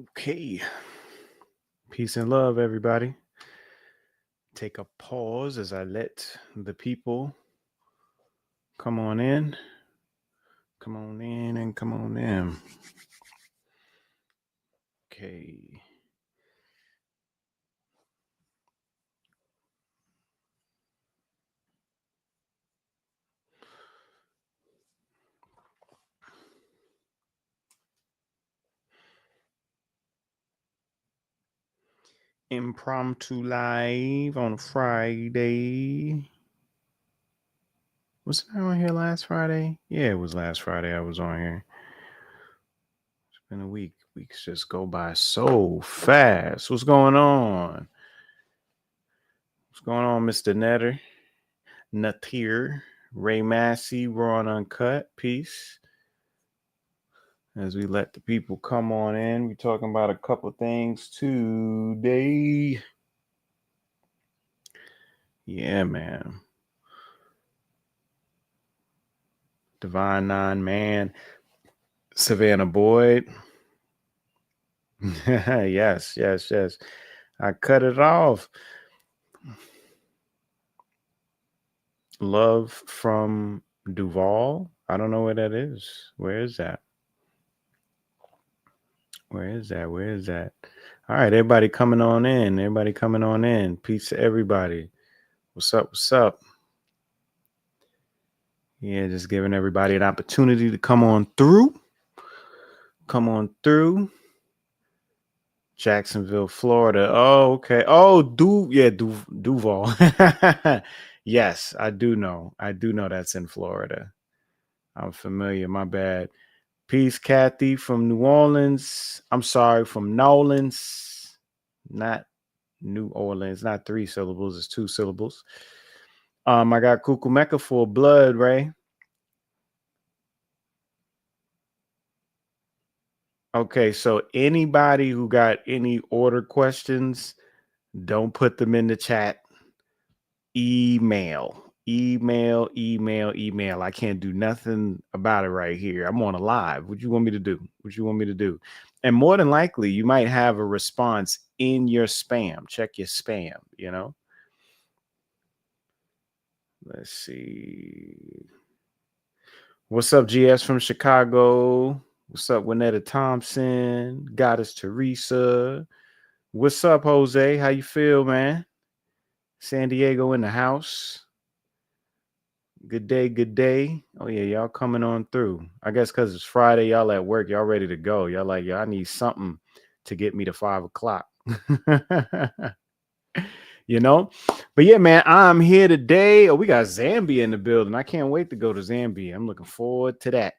Okay. Peace and love, everybody. Take a pause as I let the people come on in. Come on in and come on in. Okay. Impromptu live on Friday. Was I on here last Friday? Yeah, it was last Friday I was on here. It's been a week. Weeks just go by so fast. What's going on? What's going on, Mr. Netter? Natir, Ray Massey, Raw and Uncut. Peace. As we let the people come on in, we're talking about a couple things today. Yeah, man. Divine Nine Man, Savannah Boyd. yes. I cut it off. Love from Duval. I don't know where that is. Where is that? Where is that? All right, everybody coming on in. Peace to everybody. What's up? Yeah, just giving everybody an opportunity to come on through. Jacksonville, Florida. Oh, okay. Oh, Duval. Yes, I do know. That's in Florida. I'm familiar. My bad. Peace, Kathy from New Orleans. I'm sorry, from Nolans. Not New Orleans. Not 3 syllables. It's 2 syllables. I got Kukumeka for blood, Ray. Okay, so anybody who got any order questions, don't put them in the chat. Email. I can't do nothing about it right here. I'm on a live. What you want me to do? And more than likely, you might have a response in your spam. Check your spam, Let's see. What's up, GS from Chicago? What's up, Winetta Thompson? Goddess Teresa. What's up, Jose? How you feel, man? San Diego in the house. Good day. Oh, yeah, y'all coming on through. I guess because it's Friday, y'all at work, y'all ready to go. Y'all like, I need something to get me to 5 o'clock. But yeah, man, I'm here today. Oh, we got Zambia in the building. I can't wait to go to Zambia. I'm looking forward to that.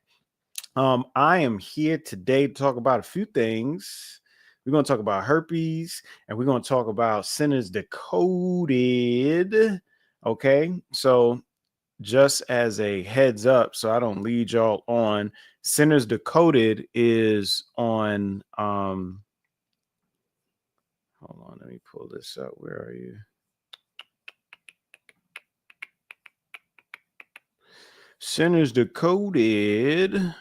I am here today to talk about a few things. We're going to talk about herpes, and we're going to talk about Sinners Decoded. Okay, so just as a heads up, so I don't lead y'all on, Sinners Decoded is on. Hold on, let me pull this up. Where are you? Sinners Decoded.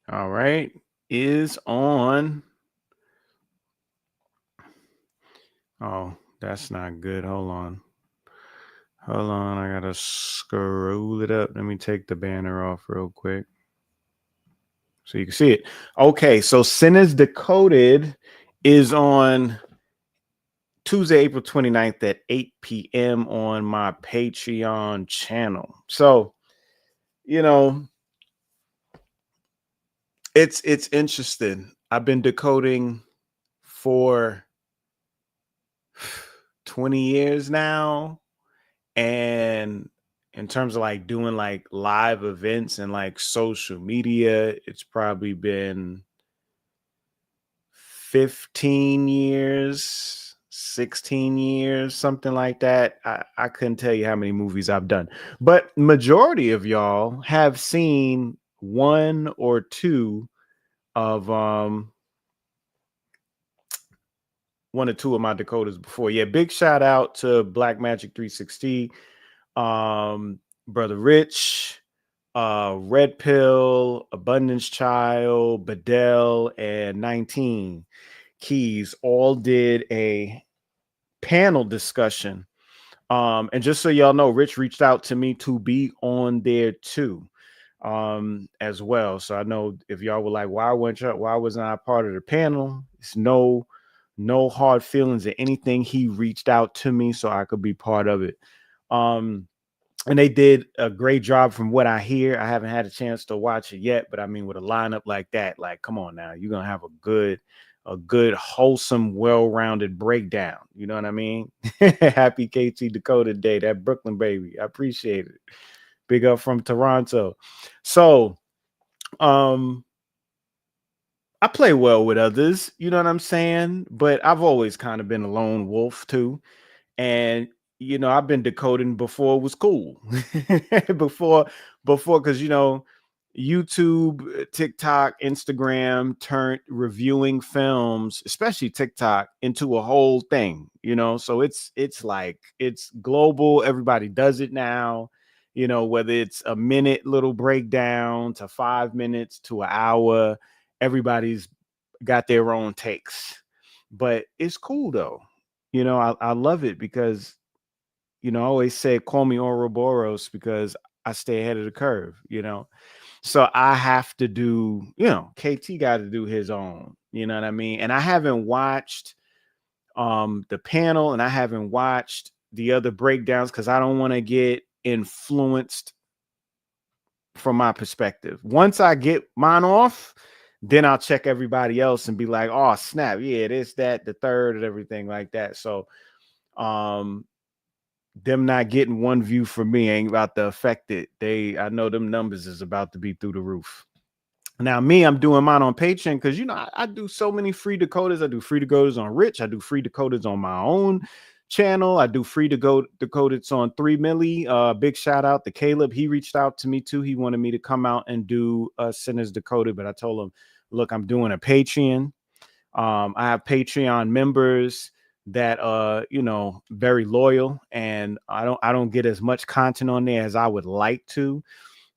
All right, is on. Oh, that's not good. Hold on. I gotta scroll it up. Let me take the banner off real quick so you can see it. Okay, so Sinners Decoded is on Tuesday, April 29th at 8 p.m. on my Patreon channel. So, it's interesting. I've been decoding for 20 years now. And in terms of like doing like live events and like social media, it's probably been 15 years, 16 years, something like that. I couldn't tell you how many movies I've done, but majority of y'all have seen 1 or 2 of one or two of my decoders before. Yeah, big shout out to Black Magic 360, Brother Rich, Red Pill, Abundance Child, Bedell, and 19 Keys all did a panel discussion. And just so y'all know, Rich reached out to me to be on there too, as well. So I know if y'all were like, why wasn't I part of the panel? It's no hard feelings or anything. He reached out to me so I could be part of it. And they did a great job from what I hear. I haven't had a chance to watch it yet, but I mean, with a lineup like that, like, come on now, you're gonna have a good, wholesome, well-rounded breakdown. You know what I mean? Happy KT Decoded Day, that Brooklyn baby. I appreciate it. Big up from Toronto. So, I play well with others, you know what I'm saying? But I've always kind of been a lone wolf too. And I've been decoding before it was cool. before because YouTube, TikTok, Instagram turned reviewing films, especially TikTok, into a whole thing. So it's like it's global. Everybody does it now. Whether it's a minute little breakdown to 5 minutes to an hour, everybody's got their own takes. But it's cool though. I love it because, I always say, call me Ouroboros because I stay ahead of the curve, So I have to do, KT got to do his own, you know what I mean? And I haven't watched the panel and I haven't watched the other breakdowns because I don't want to get influenced from my perspective. Once I get mine off, then I'll check everybody else and be like, oh snap, yeah, this, that, the third, and everything like that. So them not getting one view from me ain't about to affect it. I know them numbers is about to be through the roof. Now, me, I'm doing mine on Patreon because I do so many free decoders. I do free decoders on Rich. I do free decoders on my own channel. I do free decoders on 3 Milli. Big shout out to Caleb. He reached out to me too. He wanted me to come out and do Sinners Decoded, but I told him, look, I'm doing a Patreon. I have Patreon members that very loyal, and I don't get as much content on there as I would like to.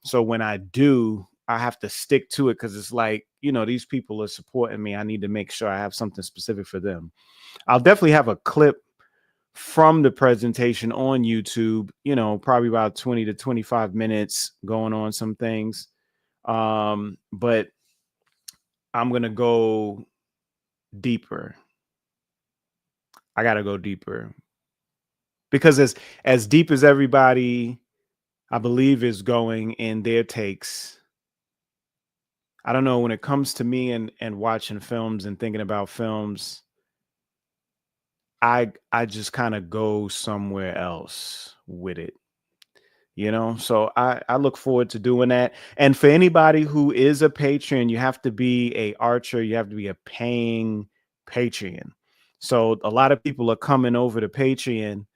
So when I do, I have to stick to it because it's like, these people are supporting me. I need to make sure I have something specific for them. I'll definitely have a clip from the presentation on YouTube, probably about 20 to 25 minutes going on some things. But I'm going to go deeper. I got to go deeper because as deep as everybody, I believe, is going in their takes, I don't know, when it comes to me and watching films and thinking about films, I just kind of go somewhere else with it, So I look forward to doing that. And for anybody who is a patron, you have to be a archer. You have to be a paying Patreon. So a lot of people are coming over to Patreon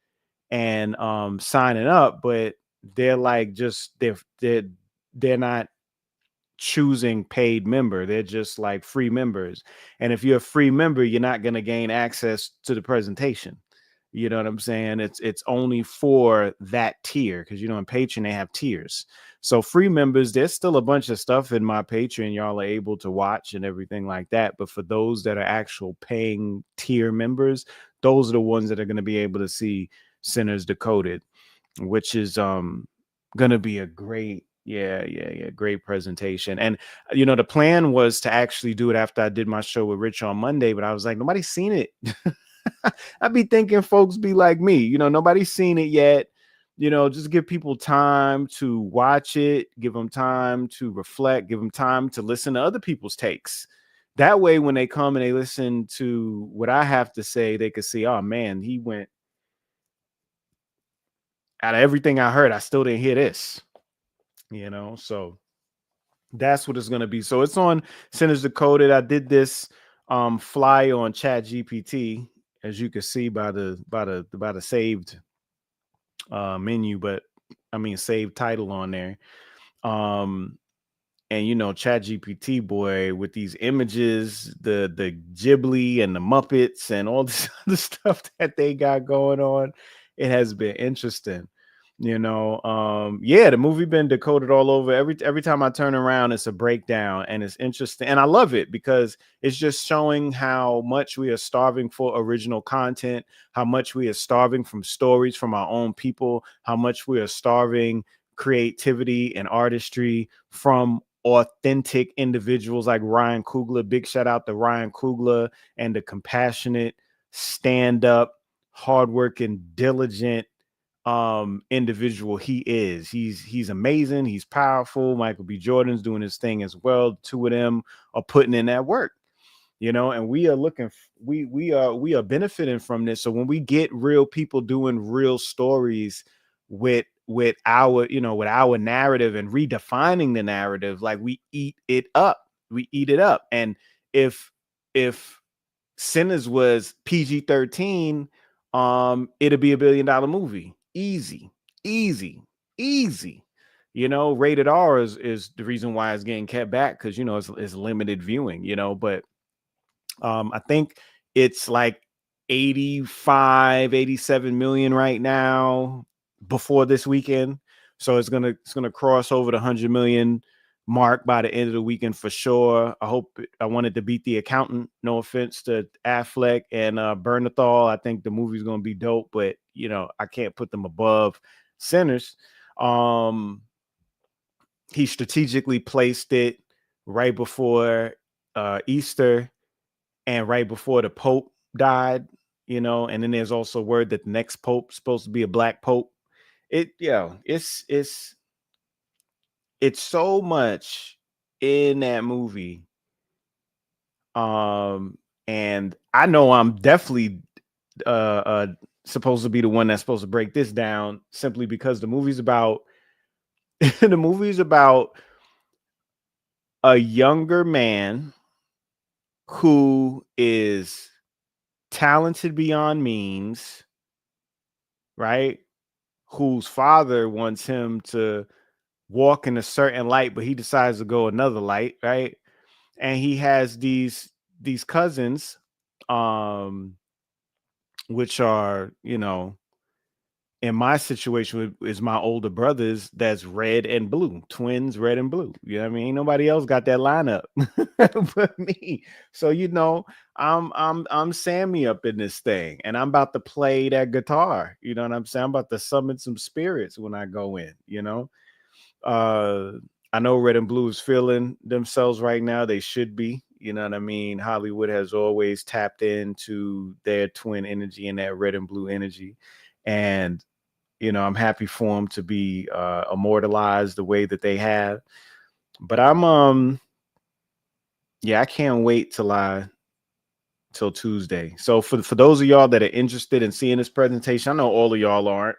and signing up, but they're like they're not choosing paid member. They're just like free members. And if you're a free member, you're not going to gain access to the presentation. You know what I'm saying? It's only for that tier because in Patreon they have tiers. So free members, there's still a bunch of stuff in my Patreon y'all are able to watch and everything like that. But for those that are actual paying tier members, those are the ones that are going to be able to see Sinners Decoded, which is gonna be a great great presentation. And the plan was to actually do it after I did my show with Rich on Monday, but I was like, nobody's seen it. I'd be thinking folks be like me, nobody's seen it yet. Just give people time to watch it, give them time to reflect, give them time to listen to other people's takes. That way, when they come and they listen to what I have to say, they could see, oh man, he went out of everything I heard, I still didn't hear this, so that's what it's going to be. So it's on Sinners Decoded. I did this fly on Chat GPT, as you can see by the saved menu, but I mean saved title on there. and you know, Chat GPT, boy, with these images, the Ghibli and the Muppets and all this other stuff that they got going on, it has been interesting. You know, yeah, the movie been decoded all over. Every time I turn around, it's a breakdown, and it's interesting, and I love it because it's just showing how much we are starving for original content, how much we are starving from stories from our own people, how much we are starving creativity and artistry from authentic individuals like Ryan Coogler. Big shout out to Ryan Coogler and the compassionate, stand up, hardworking, diligent individual he is. He's amazing. He's powerful. Michael B. Jordan's doing his thing as well. Two of them are putting in that work, you know, and we are we are benefiting from this. So when we get real people doing real stories with our, you know, with our narrative and redefining the narrative, like we eat it up. We eat it up. And if Sinners was PG-13, it'll be $1 billion movie. Easy, easy, easy. You know, rated R is the reason why it's getting kept back, because you know it's limited viewing, you know, but I think it's like 85, 87 million right now before this weekend. So it's gonna cross over the 100 million mark by the end of the weekend for sure. I wanted to beat The Accountant. No offense to Affleck and Bernthal. I think the movie's gonna be dope, but you know, I can't put them above Sinners. Um, he strategically placed it right before Easter and right before the Pope died, you know, and then there's also word that the next Pope's supposed to be a black Pope. It's so much in that movie. Um, and I know I'm definitely supposed to be the one that's supposed to break this down, simply because the movie's about the movie's about a younger man who is talented beyond means, right? Whose father wants him to walk in a certain light, but he decides to go another light, right? And he has these cousins, um, which are, you know, in my situation is my older brothers, that's red and blue, twins, red and blue. You know what I mean? Ain't nobody else got that lineup but me. So you know, I'm Sammy up in this thing, and I'm about to play that guitar. You know what I'm saying? I'm about to summon some spirits when I go in, you know. Uh I know red and blue is feeling themselves right now. They should be, you know what I mean? Hollywood has always tapped into their twin energy and that red and blue energy. And you know, I'm happy for them to be immortalized the way that they have. But yeah, I can't wait till Tuesday. So for those of y'all that are interested in seeing this presentation, I know all of y'all aren't,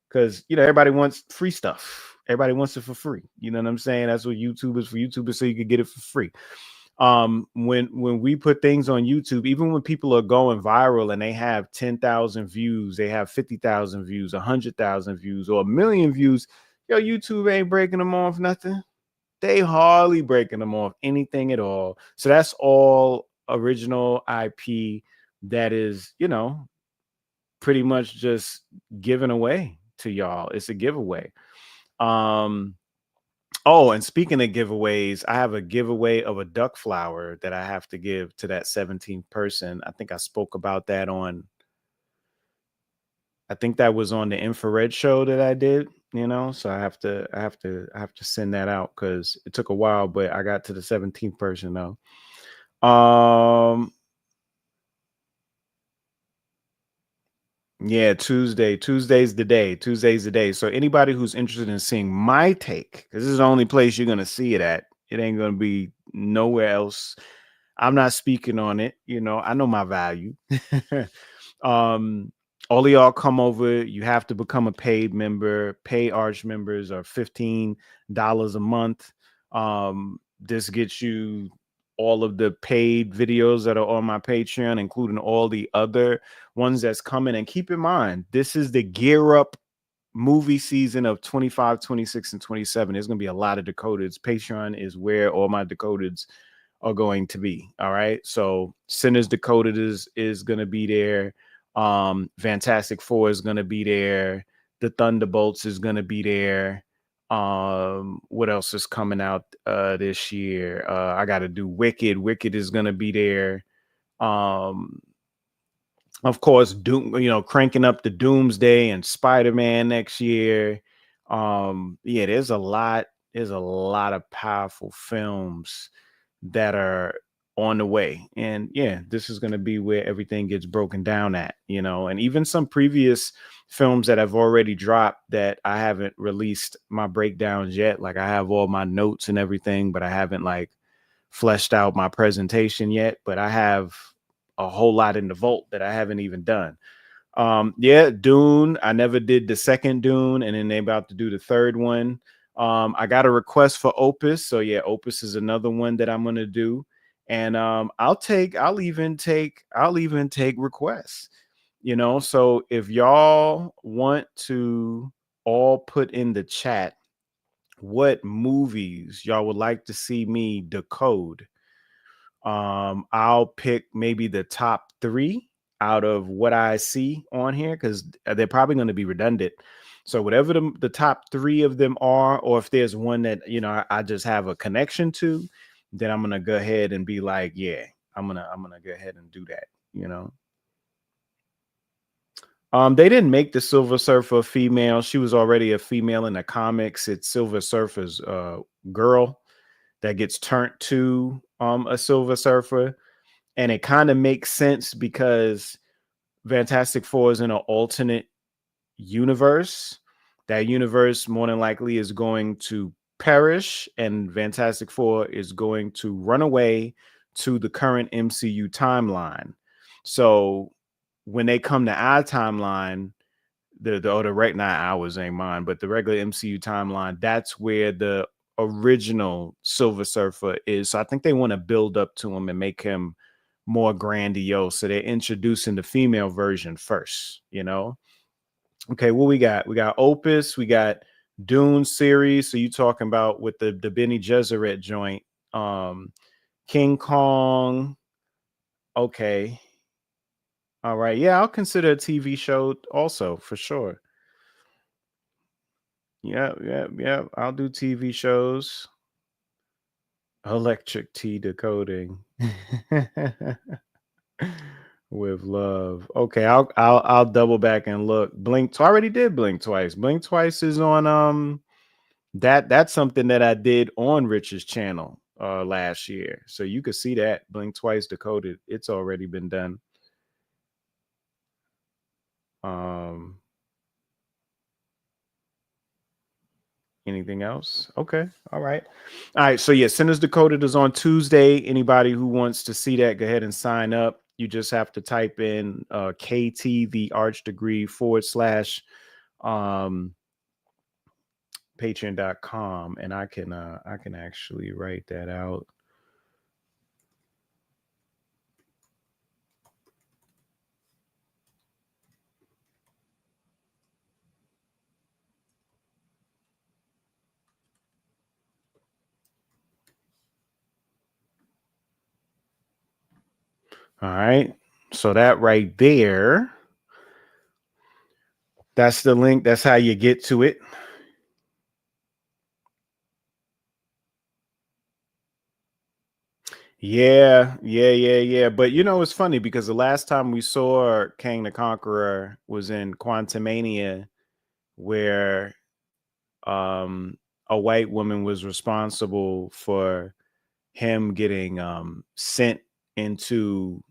because you know everybody wants free stuff. Everybody wants it for free. You know what I'm saying? That's what YouTube is for. YouTube is so you can get it for free. When we put things on YouTube, even when people are going viral and they have 10,000 views, they have 50,000 views, 100,000 views, or 1,000,000 views, yo, YouTube ain't breaking them off nothing. They hardly breaking them off anything at all. So that's all original IP that is, you know, pretty much just given away to y'all. It's a giveaway. um Oh, and speaking of giveaways, I have a giveaway of a duck flower that I have to give to that 17th person. I think I spoke about that on, I think that was on the infrared show that I did, you know. So I have to send that out because it took a while, but I got to the 17th person though. Um Yeah, Tuesday. Tuesday's the day. Tuesday's the day. So anybody who's interested in seeing my take, because this is the only place you're gonna see it at. It ain't gonna be nowhere else. I'm not speaking on it. You know, I know my value. um, all of y'all come over. You have to become a paid member. Pay Arch members are $15 a month. This gets you all of the paid videos that are on my Patreon, including all the other ones that's coming. And keep in mind, this is the Gear Up movie season of 25, 26, and 27. There's going to be a lot of decodeds. Patreon is where all my decodeds are going to be. All right. So Sinners Decoded is going to be there. Fantastic Four is going to be there. The Thunderbolts is going to be there. What else is coming out this year? I got to do Wicked. Wicked is going to be there. Of course, Doom, cranking up the Doomsday and Spider-Man next year. Yeah, there's a lot of powerful films that are on the way. And yeah, this is going to be where everything gets broken down at, and even some previous films that have already dropped that I haven't released my breakdowns yet. Like I have all my notes and everything, but I haven't like fleshed out my presentation yet, but I have a whole lot in the vault that I haven't even done. Yeah, Dune. I never did the second Dune, and then they about to do the third one. I got a request for Opus, so yeah, Opus is another one that I'm gonna do, and I'll even take requests. So if y'all want to all put in the chat what movies y'all would like to see me decode, I'll pick maybe the top 3 out of what I see on here, because they're probably going to be redundant. So whatever the top 3 of them are, or if there's one that I just have a connection to, then I'm gonna go ahead and be like, yeah, I'm gonna go ahead and do that. They didn't make the Silver Surfer female. She was already a female in the comics. It's Silver Surfer's girl that gets turned to a Silver Surfer. And it kind of makes sense because Fantastic Four is in an alternate universe. That universe more than likely is going to perish, and Fantastic Four is going to run away to the current MCU timeline. So when they come to our timeline, the right, not ours ain't mine, but the regular MCU timeline, that's where the original Silver Surfer is. So I think they want to build up to him and make him more grandiose. So they're introducing the female version first, Okay, what we got? We got Opus, we got Dune series. So you talking about with the Benny Gesserit joint, King Kong. Okay. All right. Yeah, I'll consider a TV show also for sure. Yeah. I'll do TV shows. Electric tea decoding. With love. Okay, I'll double back and look. Blink. I already did Blink Twice. Blink Twice is on that's something that I did on Rich's channel last year. So you could see that Blink Twice Decoded. It's already been done. Anything else? Okay. All right. So yeah, Sinners Decoded is on Tuesday. Anybody who wants to see that, go ahead and sign up. You just have to type in KT the Arch Degree / patreon.com, and I can actually write that out. All right. So that right there, that's the link. That's how you get to it. Yeah. But it's funny because the last time we saw Kang the Conqueror was in Quantumania, where a white woman was responsible for him getting sent into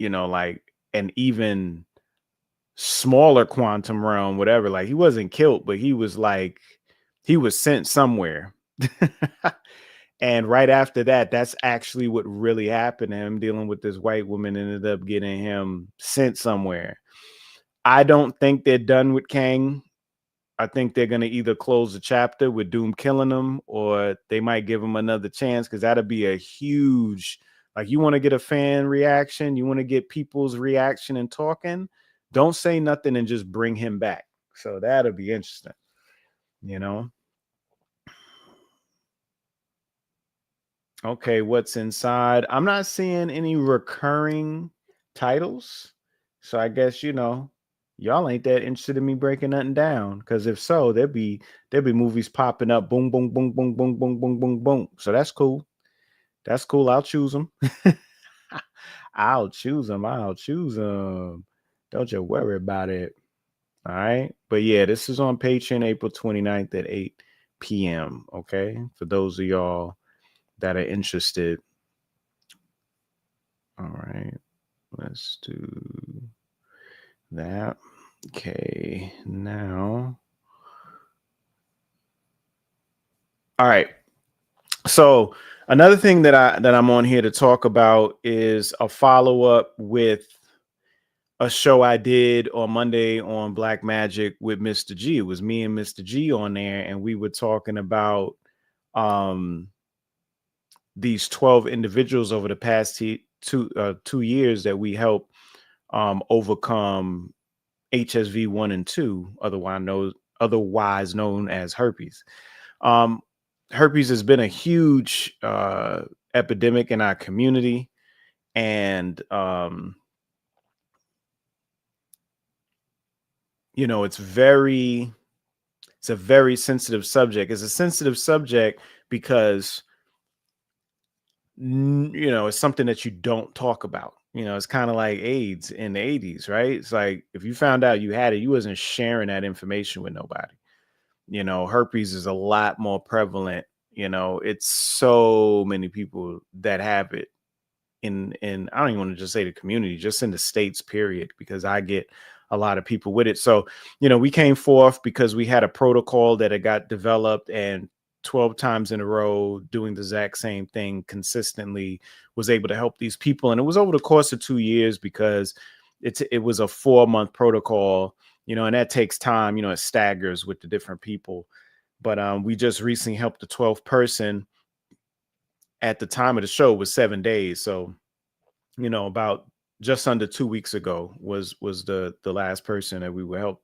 like an even smaller quantum realm, whatever. Like he wasn't killed, but he was sent somewhere. And right after that, that's actually what really happened to him. Dealing with this white woman ended up getting him sent somewhere. I don't think they're done with Kang. I think they're going to either close the chapter with Doom killing him, or they might give him another chance, because that'll be a huge, like, you want to get a fan reaction, you want to get people's reaction and talking, don't say nothing and just bring him back. So that'll be interesting, you know. Okay, what's inside? I'm not seeing any recurring titles. So I guess, y'all ain't that interested in me breaking nothing down. Cause if so, there'd be movies popping up, boom, boom, boom, boom, boom, boom, boom, boom, boom. So that's cool. That's cool. I'll choose them. I'll choose them. I'll choose them. Don't you worry about it. All right. But yeah, this is on Patreon April 29th at 8 p.m. Okay. For those of y'all that are interested. All right. Let's do that. Okay. Now. All right. So another thing that I'm on here to talk about is a follow-up with a show I did on Monday on Black Magic with Mr. G. It was me and Mr. G on there, and we were talking about um these 12 individuals over the past 2 years that we helped overcome HSV 1 and 2, otherwise known as herpes. Um, Herpes has been a huge epidemic in our community, and it's a very sensitive subject. It's a sensitive subject because it's something that you don't talk about. It's kind of like AIDS in the 80s, right? It's like if you found out you had it, you wasn't sharing that information with nobody. Herpes is a lot more prevalent. It's so many people that have it in I don't even want to just say the community, just in the states, period, because I get a lot of people with it. So, we came forth because we had a protocol that had got developed, and 12 times in a row doing the exact same thing consistently was able to help these people. And it was over the course of 2 years because it was a 4-month protocol, and that takes time, it staggers with the different people. But we just recently helped the 12th person. At the time of the show was 7 days. So about just under 2 weeks ago was the last person that we would help.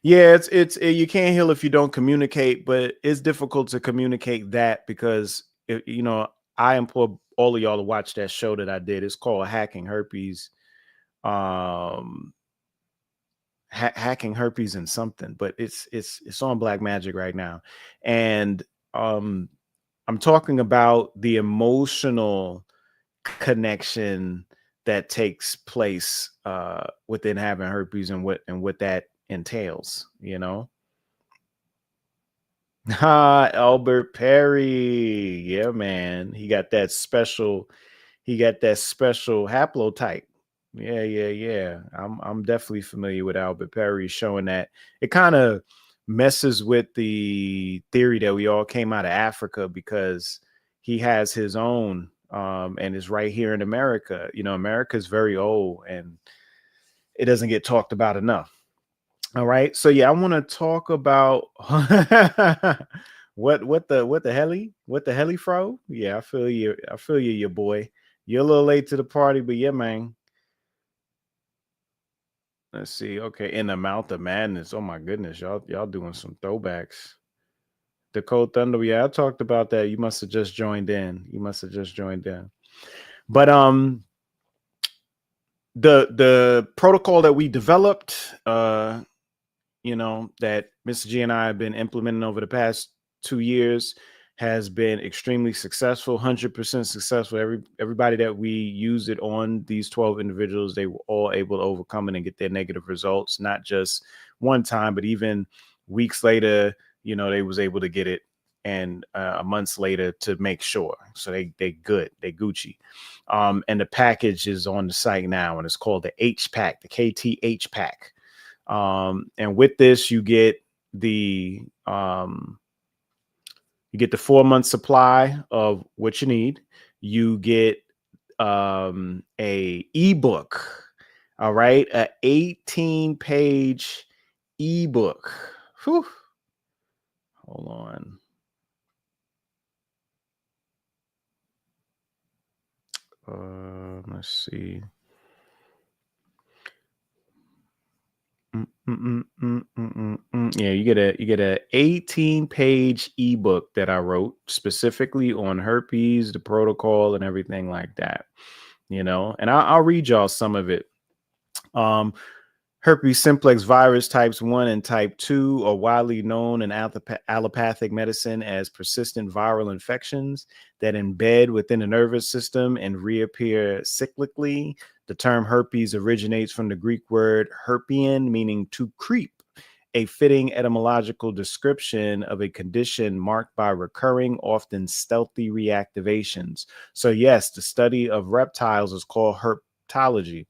Yeah, you can't heal if you don't communicate, but it's difficult to communicate that because I implore all of y'all to watch that show that I did. It's called Hacking Herpes. Um, Hacking Herpes and something, but it's on Black Magic right now, and um, I'm talking about the emotional connection that takes place within having herpes and what that entails. Albert Perry, yeah, man, he got that special haplotype. Yeah, yeah, yeah. I'm definitely familiar with Albert Perry, showing that it kind of messes with the theory that we all came out of Africa, because he has his own and is right here in America. America is very old and it doesn't get talked about enough. All right. So yeah, I want to talk about what the heli fro. Yeah, I feel you. I feel you, your boy. You're a little late to the party, but yeah, man. Let's see. Okay, in the mouth of madness. Oh my goodness, y'all doing some throwbacks. The Cold Thunder. Yeah, I talked about that. You must have just joined in. But the protocol that we developed, that Mr. G and I have been implementing over the past 2 years, has been extremely successful, 100% successful. Everybody that we used it on, these 12 individuals, they were all able to overcome it and get their negative results, not just one time, but even weeks later, they was able to get it, and months later to make sure. So they good, they Gucci. And the package is on the site now, and it's called the H pack, the KTH pack. And with this, you get the 4-month supply of what you need. You get a ebook. All right, a 18-page ebook. Whew. Hold on. Let's see. Yeah, you get a 18-page ebook that I wrote specifically on herpes, the protocol, and everything like that. And I'll read y'all some of it. Um, Herpes simplex virus types 1 and type 2 are widely known in allopathic medicine as persistent viral infections that embed within the nervous system and reappear cyclically. The term herpes originates from the Greek word herpein, meaning to creep, a fitting etymological description of a condition marked by recurring, often stealthy reactivations. So, yes, the study of reptiles is called herpetology.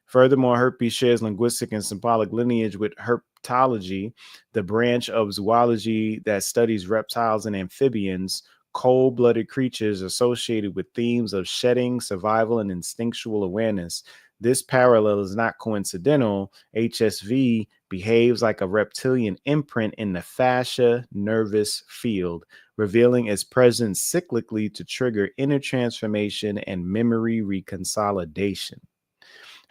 Furthermore, herpes shares linguistic and symbolic lineage with herpetology, the branch of zoology that studies reptiles and amphibians, cold-blooded creatures associated with themes of shedding, survival, and instinctual awareness. This parallel is not coincidental. HSV behaves like a reptilian imprint in the fascia nervous field, revealing its presence cyclically to trigger inner transformation and memory reconsolidation.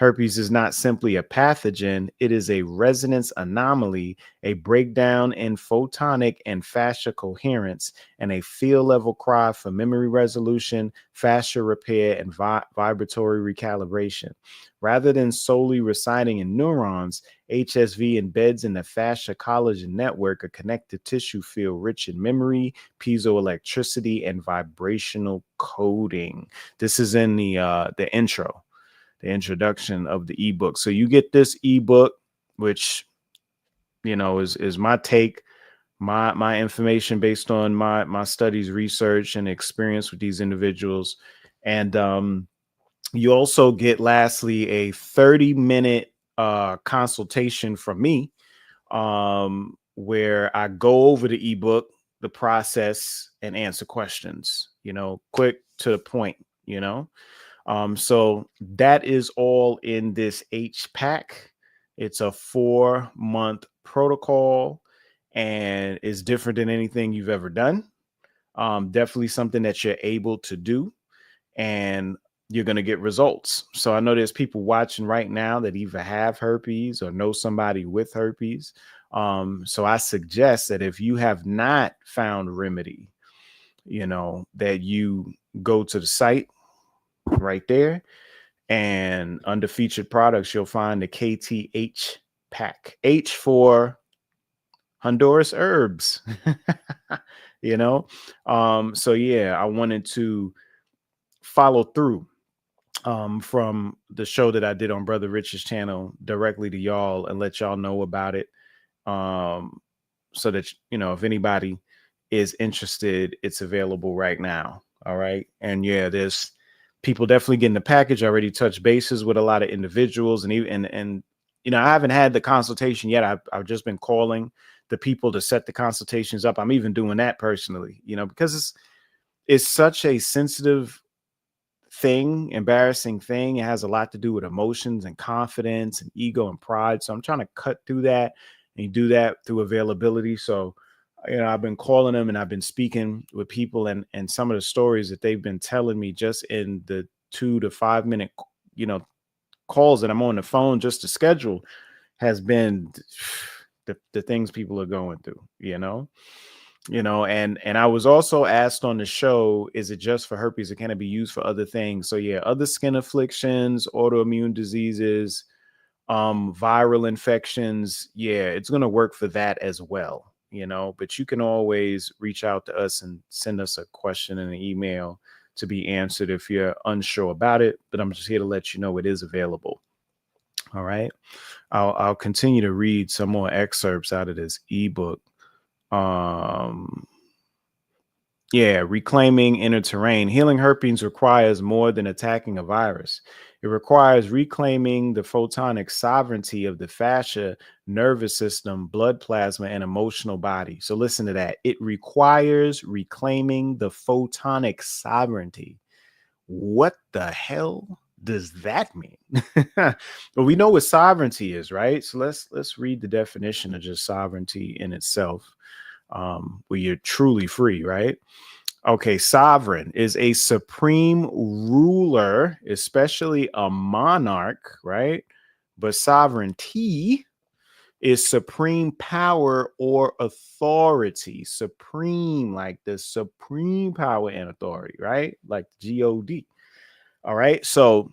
Herpes is not simply a pathogen, it is a resonance anomaly, a breakdown in photonic and fascia coherence, and a field level cry for memory resolution, fascia repair, and vibratory recalibration. Rather than solely residing in neurons, HSV embeds in the fascia collagen network a connective tissue field rich in memory, piezoelectricity, and vibrational coding. This is in the intro, the introduction of the ebook. So you get this ebook, which is my take, my information based on my studies, research, and experience with these individuals. And you also get, lastly, a 30-minute consultation from me, where I go over the ebook, the process, and answer questions, quick to the point. So that is all in this H-Pack. It's a 4-month protocol and is different than anything you've ever done. Definitely something that you're able to do, and you're going to get results. So I know there's people watching right now that either have herpes or know somebody with herpes. So I suggest that if you have not found remedy, that you go to the site right there, and under featured products, you'll find the KTH pack. H for Honduras herbs. So yeah, I wanted to follow through from the show that I did on Brother Rich's channel directly to y'all and let y'all know about it. So that, if anybody is interested, it's available right now. All right. And yeah, there's people definitely getting the package. I already touched bases with a lot of individuals, and even, and I haven't had the consultation yet. I've just been calling the people to set the consultations up. I'm even doing that personally, because it's such a sensitive thing, embarrassing thing. It has a lot to do with emotions and confidence and ego and pride. So I'm trying to cut through that and do that through availability. So, I've been calling them and I've been speaking with people, and some of the stories that they've been telling me just in the 2 to 5 minute, calls that I'm on the phone just to schedule has been the things people are going through, and I was also asked on the show, is it just for herpes or can it be used for other things? So yeah, other skin afflictions, autoimmune diseases, viral infections. Yeah, it's going to work for that as well, but you can always reach out to us and send us a question in an email to be answered if you're unsure about it. But I'm just here to let you know it is available. All right. I'll continue to read some more excerpts out of this ebook. Reclaiming inner terrain. Healing herpes requires more than attacking a virus. It requires reclaiming the photonic sovereignty of the fascia, nervous system, blood plasma, and emotional body. So listen to that. It requires reclaiming the photonic sovereignty. What the hell does that mean? Well, we know what sovereignty is, right? So let's read the definition of just sovereignty in itself, where you're truly free, right? Okay, sovereign is a supreme ruler, especially a monarch, right? But sovereignty is supreme power or authority. Supreme, like the supreme power and authority, right? Like God. All right. So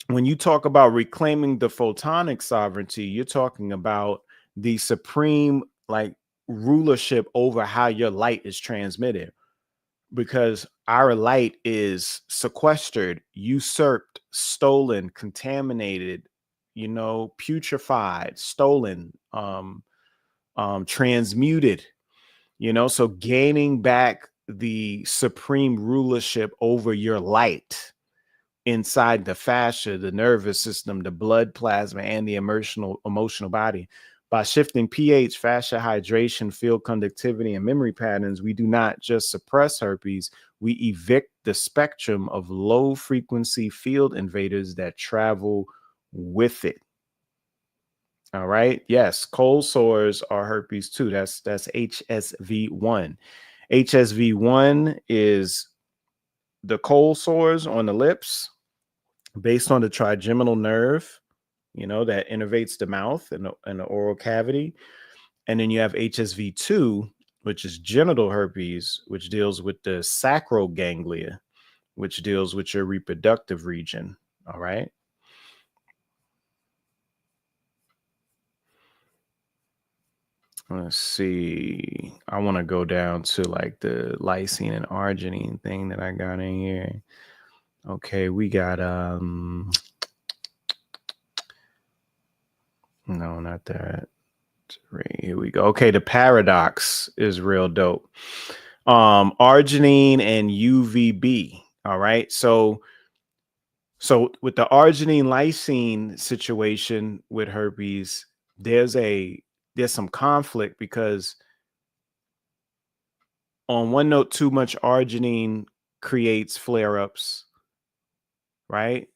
when you talk about reclaiming the photonic sovereignty, you're talking about the supreme, like, rulership over how your light is transmitted, because our light is sequestered, usurped, stolen, contaminated, putrefied, stolen, transmuted, so gaining back the supreme rulership over your light inside the fascia, the nervous system, the blood plasma, and the emotional body. By shifting pH, fascia hydration, field conductivity, and memory patterns, we do not just suppress herpes, we evict the spectrum of low frequency field invaders that travel with it. All right. Yes, cold sores are herpes too. That's HSV1. HSV1 is the cold sores on the lips based on the trigeminal nerve, that innervates the mouth and the oral cavity. And then you have HSV2, which is genital herpes, which deals with the sacral ganglia, which deals with your reproductive region. All right. Let's see. I want to go down to like the lysine and arginine thing that I got in here. Okay, we got no, not that. Right, here we go. Okay, the paradox is real dope. Arginine and UVB. All right. So with the arginine lysine situation with herpes, there's some conflict, because on one note, too much arginine creates flare-ups, right?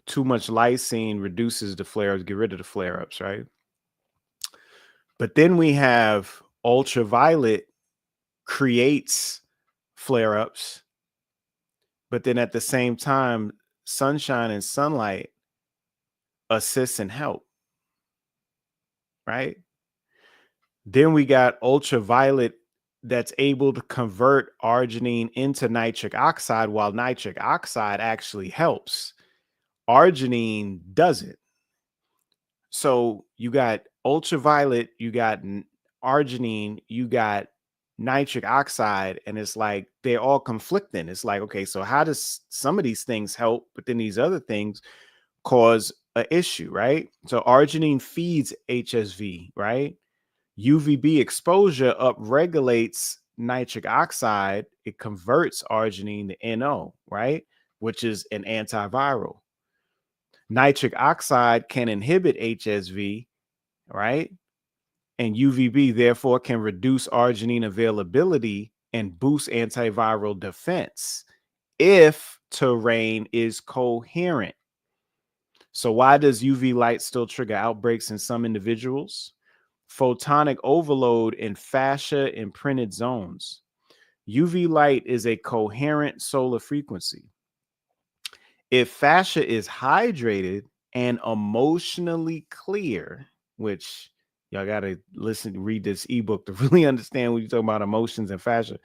Too much lysine reduces the flare-ups, get rid of the flare-ups, right? But then we have ultraviolet creates flare-ups, but then at the same time, sunshine and sunlight assist and help, right? Then we got ultraviolet that's able to convert arginine into nitric oxide, while nitric oxide actually helps. Arginine doesn't. So you got ultraviolet, you got arginine, you got nitric oxide, and it's like they're all conflicting. It's like, okay, so how does some of these things help, but then these other things cause an issue, right? So arginine feeds HSV, right? UVB exposure upregulates nitric oxide. It converts arginine to NO, right? Which is an antiviral. Nitric oxide can inhibit HSV, right? And UVB therefore can reduce arginine availability and boost antiviral defense if terrain is coherent. So why does UV light still trigger outbreaks in some individuals? Photonic overload in fascia imprinted zones. UV light is a coherent solar frequency. If fascia is hydrated and emotionally clear, which y'all got to read this ebook to really understand when you talk about emotions and fascia,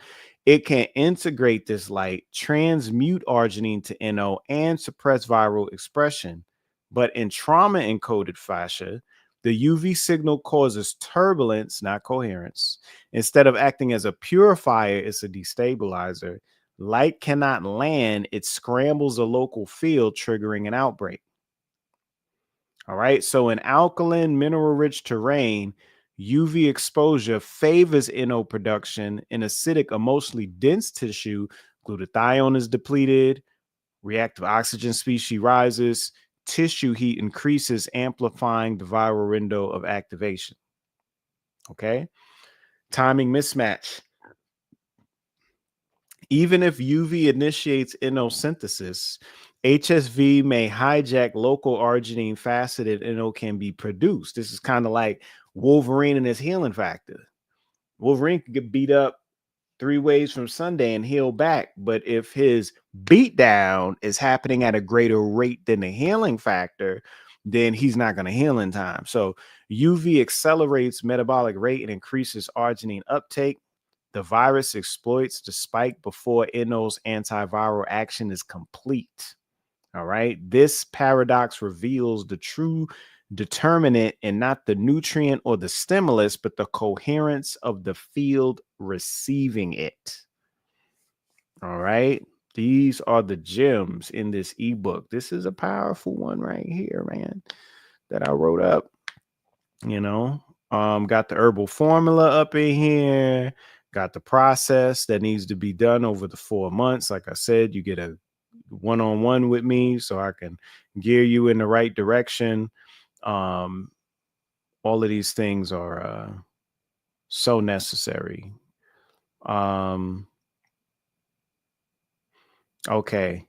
it can integrate this light, transmute arginine to NO, and suppress viral expression. But in trauma encoded fascia, the UV signal causes turbulence, not coherence. Instead of acting as a purifier, it's a destabilizer. Light cannot land, it scrambles a local field, triggering an outbreak. All right. So in alkaline, mineral rich terrain, UV exposure favors NO production. In acidic, emotionally dense tissue, glutathione is depleted, reactive oxygen species rises, tissue heat increases, amplifying the viral window of activation. Okay. Timing mismatch. Even if UV initiates NO synthesis, HSV may hijack local arginine faceted NO can be produced. This is kind of like Wolverine and his healing factor. Wolverine could get beat up 3 ways from Sunday and heal back. But if his beatdown is happening at a greater rate than the healing factor, then he's not going to heal in time. So UV accelerates metabolic rate and increases arginine uptake. The virus exploits the spike before NO's antiviral action is complete. All right. This paradox reveals the true determinant and not the nutrient or the stimulus, but the coherence of the field receiving it. All right. These are the gems in this ebook. This is a powerful one right here, man, that I wrote up. Got the herbal formula up in here, got the process that needs to be done over the 4 months. Like I said, you get a one-on-one with me so I can gear you in the right direction. All of these things are so necessary. Okay.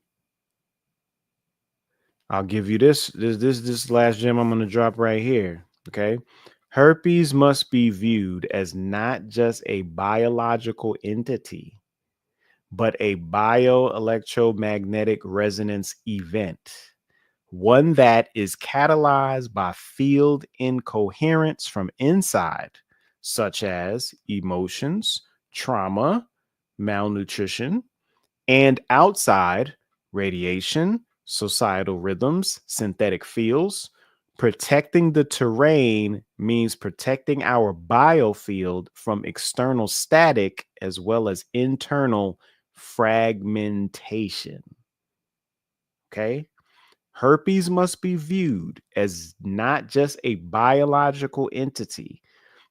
I'll give you this last gem I'm going to drop right here. Okay. Herpes must be viewed as not just a biological entity, but a bioelectromagnetic resonance event, one that is catalyzed by field incoherence from inside, such as emotions, trauma, malnutrition, and outside radiation, societal rhythms, synthetic fields. Protecting the terrain means protecting our biofield from external static as well as internal fragmentation. Okay. Herpes must be viewed as not just a biological entity,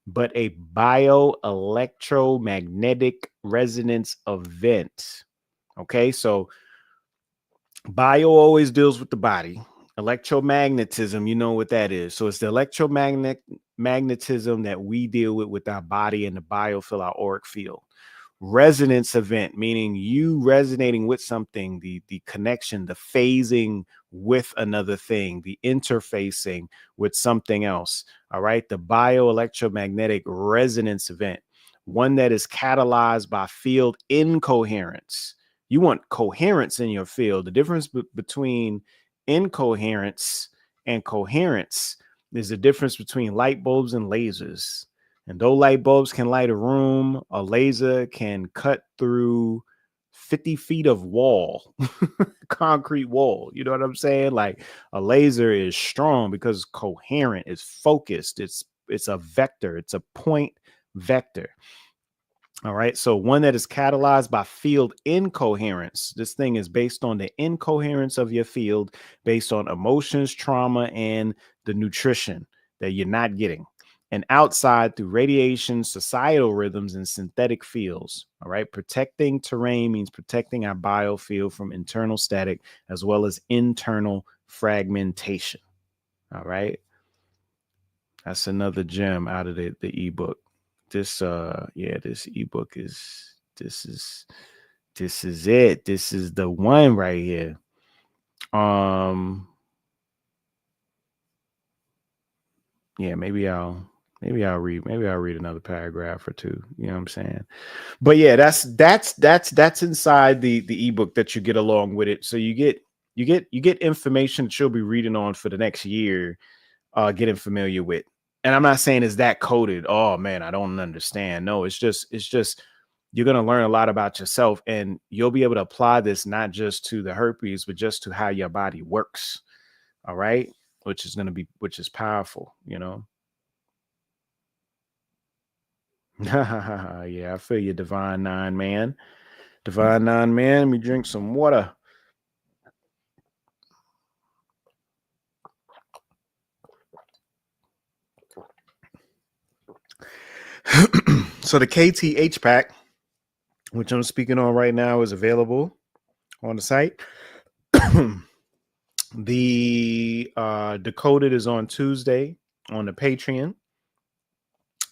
but a bioelectromagnetic resonance event. Okay, so bio always deals with the body. Electromagnetism, you know what that is. So it's the magnetism that we deal with our body and the biofield, our auric field. Resonance event, meaning you resonating with something, the connection, the phasing with another thing, the interfacing with something else. All right. The bioelectromagnetic resonance event, one that is catalyzed by field incoherence. You want coherence in your field. The difference between incoherence and coherence is the difference between light bulbs and lasers. And though light bulbs can light a room, a laser can cut through 50 feet of wall, concrete wall. You know what I'm saying? Like a laser is strong because coherent, it's focused, it's a vector, it's a point vector. All right. So one that is catalyzed by field incoherence. This thing is based on the incoherence of your field, based on emotions, trauma, and the nutrition that you're not getting. And outside through radiation, societal rhythms, and synthetic fields. All right. Protecting terrain means protecting our biofield from internal static as well as internal fragmentation. All right. That's another gem out of the ebook. This ebook is this is it. This is the one right here. Yeah, maybe I'll read another paragraph or two. You know what I'm saying? But yeah, that's inside the ebook that you get along with it. So you get information that you'll be reading on for the next year, getting familiar with. And I'm not saying it's that coded. Oh man, I don't understand. No, it's just you're going to learn a lot about yourself, and you'll be able to apply this not just to the herpes, but just to how your body works. All right. Which is powerful, you know? Yeah, I feel you, Divine Nine Man. Divine Nine Man, let me drink some water. So the KTH pack, which I'm speaking on right now, is available on the site. The Decoded is on Tuesday on the Patreon.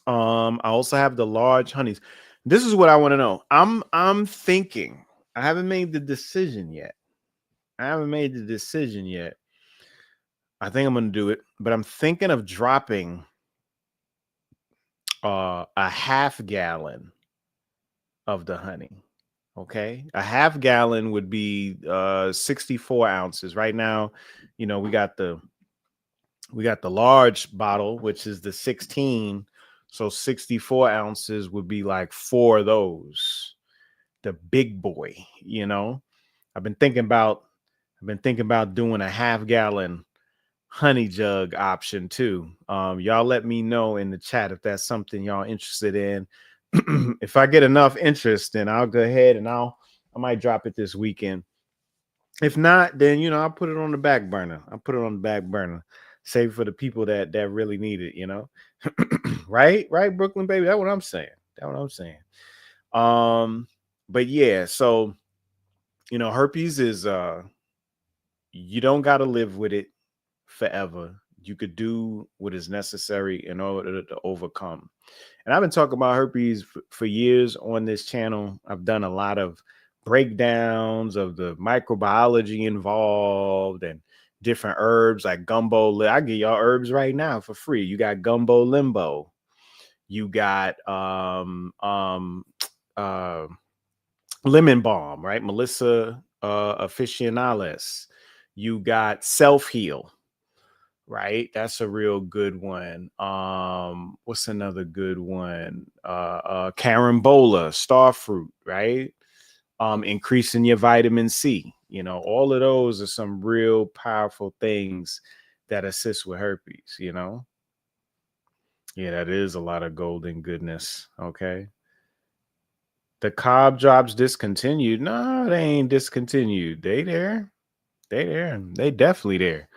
I also have the large honeys. This is what I want to know. I'm thinking. I haven't made the decision yet. I think I'm going to do it, but I'm thinking of dropping a half gallon of the honey. Okay. A half gallon would be 64 ounces. Right now, we got the We got the large bottle, which is the 16. So 64 ounces would be like 4 of those. The big boy, you know. I've been thinking about doing a half-gallon honey jug option too. Y'all let me know in the chat if that's something y'all interested in. If I get enough interest, then I'll go ahead and I might drop it this weekend. If not, then I'll put it on the back burner. I'll put it on the back burner. Save it for the people that really need it, right? Right, Brooklyn, baby. That's what I'm saying. But yeah, so herpes is you don't gotta live with it forever. You could do what is necessary in order to overcome. And I've been talking about herpes for years on this channel. I've done a lot of breakdowns of the microbiology involved and different herbs like gumbo. I give y'all herbs right now for free. You got gumbo limbo. You got lemon balm, right? Melissa officinalis. You got self heal, right? That's a real good one. What's another good one? Carambola, star fruit, right? Increasing your vitamin C. All of those are some real powerful things that assist with herpes. Yeah, that is a lot of golden goodness. Okay. The cob drops discontinued. No, they ain't discontinued. They there. They definitely there.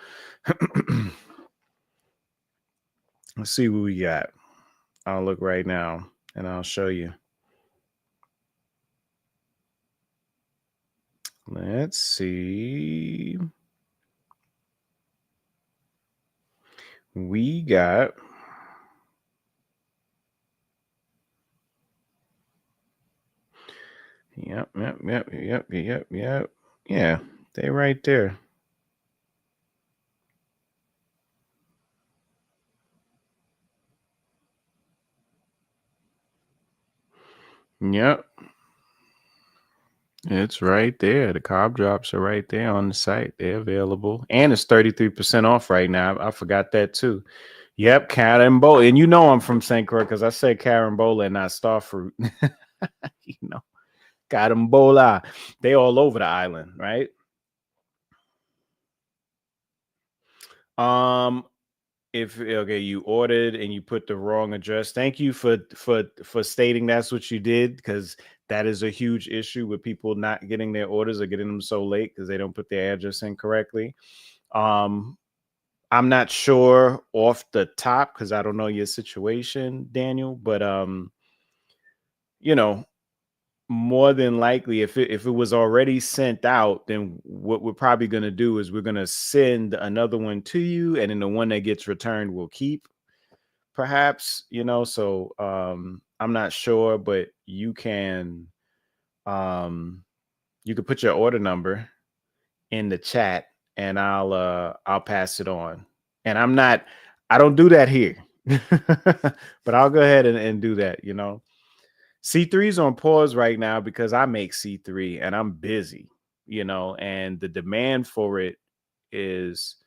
Let's see what we got. I'll look right now and I'll show you. Let's see. We got Yep. Yeah, they right there. Yep. It's right there. The cob drops are right there on the site. They're available. And it's 33% off right now. I forgot that too. Yep, carambola. And I'm from St. Croix because I said carambola and not starfruit. Carambola. They all over the island, right? If you ordered and you put the wrong address, thank you for stating that's what you did, because that is a huge issue with people not getting their orders or getting them so late because they don't put their address in correctly. I'm not sure off the top because I don't know your situation, Daniel, but more than likely, if it was already sent out, then what we're probably going to do is we're going to send another one to you, and then the one that gets returned we'll keep, perhaps. So I'm not sure, but you can put your order number in the chat and I'll pass it on. And I don't do that here. But I'll go ahead and do that. C3 is on pause right now because I make C3 and I'm busy, and the demand for it is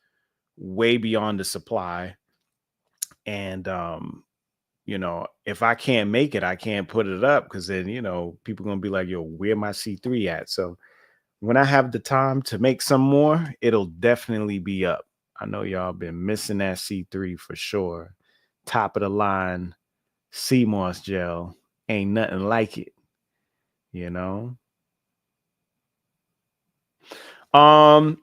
way beyond the supply. And if I can't make it, I can't put it up, because then people gonna be like, yo, where my C3 at? So when I have the time to make some more, it'll definitely be up. I know y'all been missing that C3 for sure. Top of the line sea moss gel, ain't nothing like it.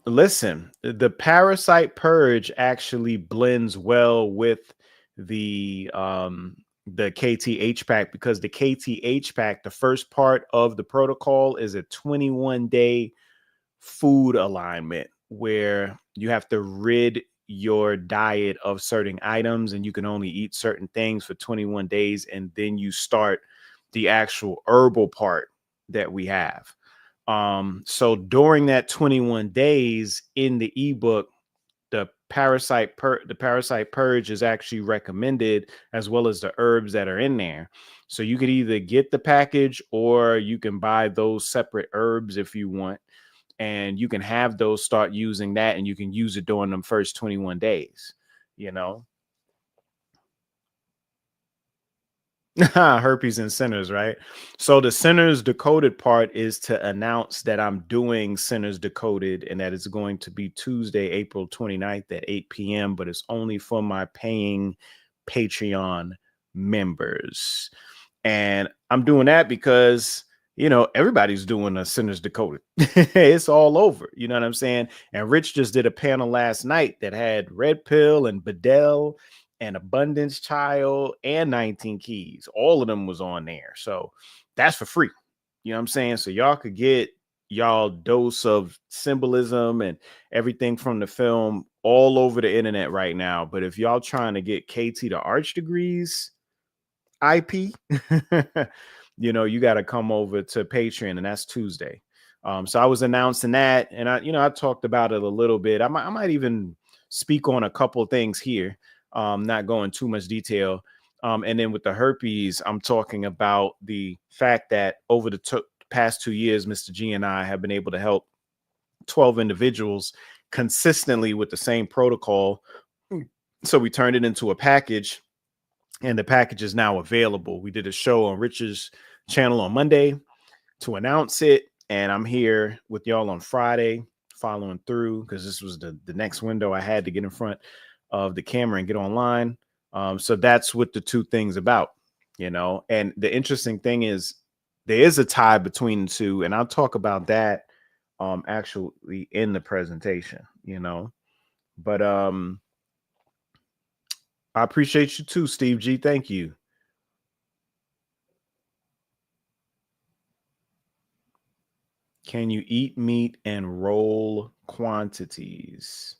Listen, the parasite purge actually blends well with the KTH pack, because the KTH pack, the first part of the protocol, is a 21-day food alignment where you have to rid your diet of certain items and you can only eat certain things for 21 days, and then you start the actual herbal part that we have. So during that 21 days in the ebook, the parasite purge is actually recommended, as well as the herbs that are in there. So you could either get the package or you can buy those separate herbs if you want, and you can have those, start using that, and you can use it during them first 21 days. you know. Herpes and Sinners, right? So the Sinners Decoded part is to announce that I'm doing Sinners Decoded and that it's going to be Tuesday, April 29th at 8 p.m., but it's only for my paying Patreon members. And I'm doing that because, everybody's doing a Sinners Decoded. It's all over. You know what I'm saying? And Rich just did a panel last night that had Red Pill and Bedell and Abundance Child and 19 Keys. All of them was on there. So that's for free. You know what I'm saying? So y'all could get y'all dose of symbolism and everything from the film all over the internet right now. But if y'all trying to get KT to Arch degrees, IP, you got to come over to Patreon, and that's Tuesday. So I was announcing that, and I talked about it a little bit. I might even speak on a couple of things here, not going too much detail. And then with the herpes, I'm talking about the fact that over the past 2 years, Mr. G and I have been able to help 12 individuals consistently with the same protocol. So we turned it into a package, and the package is now available. We did a show on Rich's channel on Monday to announce it, and I'm here with y'all on Friday following through because this was the next window I had to get in front of the camera and get online. So that's what the two things about, and the interesting thing is there is a tie between the two, and I'll talk about that actually in the presentation, but I appreciate you too, Steve G. Thank you. Can you eat meat and roll quantities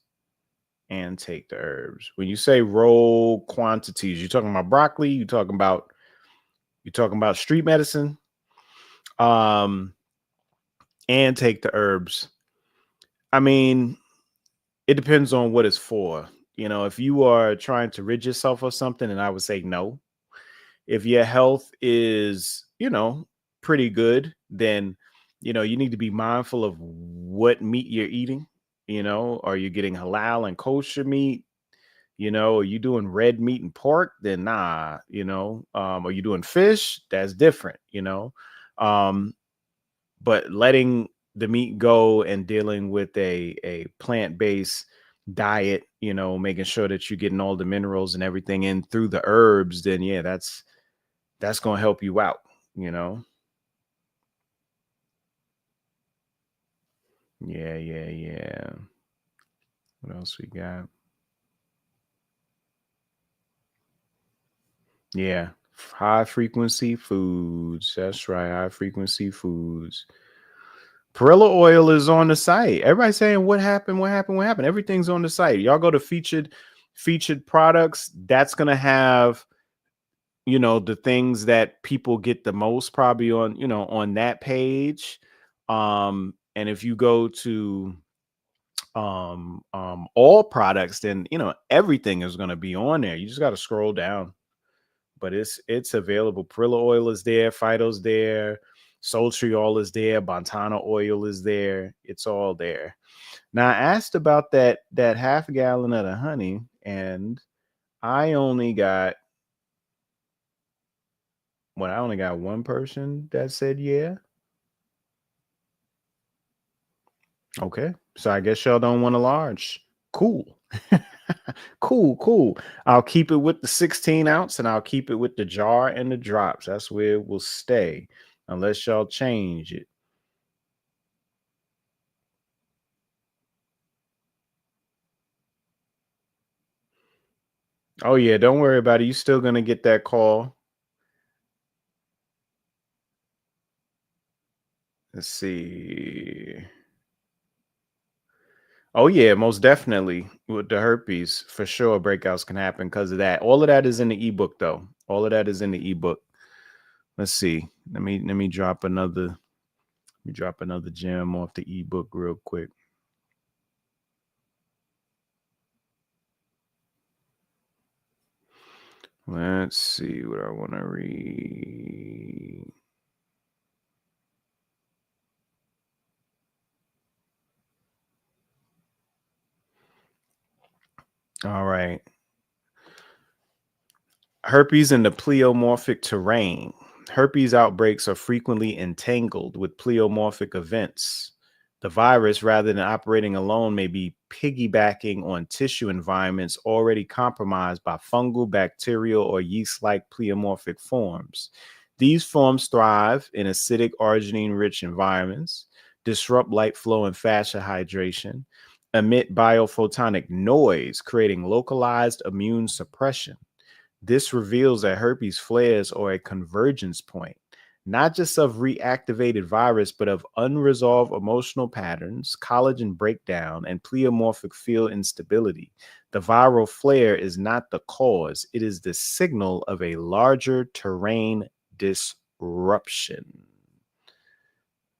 and take the herbs? When you say roll quantities, you talking about broccoli? You talking about street medicine? Um, and take the herbs. I mean, it depends on what it's for. If you are trying to rid yourself of something, and I would say no. If your health is, pretty good, then, you need to be mindful of what meat you're eating. Are you getting halal and kosher meat? Are you doing red meat and pork? Then nah, are you doing fish? That's different, um, but letting the meat go and dealing with a plant-based diet, making sure that you're getting all the minerals and everything in through the herbs, then yeah, that's going to help you out, you know? Yeah, yeah, yeah. What else we got? Yeah. High frequency foods. That's right. High frequency foods. Perilla oil is on the site. Everybody saying what happened, what happened, what happened. Everything's on the site. Y'all go to featured products. That's gonna have, the things that people get the most probably on, on that page. And if you go to all products, then everything is going to be on there. You just got to scroll down, but it's available. Perilla oil is there, Fido's there, sultry oil is there, Bontana oil is there. It's all there. Now I asked about that half gallon of the honey, and I only got one person that said yeah. Okay, so I guess y'all don't want a large. Cool. Cool. I'll keep it with the 16 ounce, and I'll keep it with the jar and the drops. That's where it will stay unless y'all change it. Oh yeah, don't worry about it. You still gonna get that call. Let's see. Oh yeah, most definitely with the herpes for sure. Breakouts can happen because of that. All of that is in the ebook, though. All of that is in the ebook. Let's see. Let me drop another. Let me drop another gem off the ebook real quick. Let's see what I want to read. All right. Herpes in the pleomorphic terrain. Herpes outbreaks are frequently entangled with pleomorphic events. The virus, rather than operating alone, may be piggybacking on tissue environments already compromised by fungal, bacterial, or yeast-like pleomorphic forms. These forms thrive in acidic, arginine-rich environments, disrupt light flow and fascia hydration, emit biophotonic noise, creating localized immune suppression. This reveals that herpes flares are a convergence point, not just of reactivated virus, but of unresolved emotional patterns, collagen breakdown, and pleomorphic field instability. The viral flare is not the cause, it is the signal of a larger terrain disruption.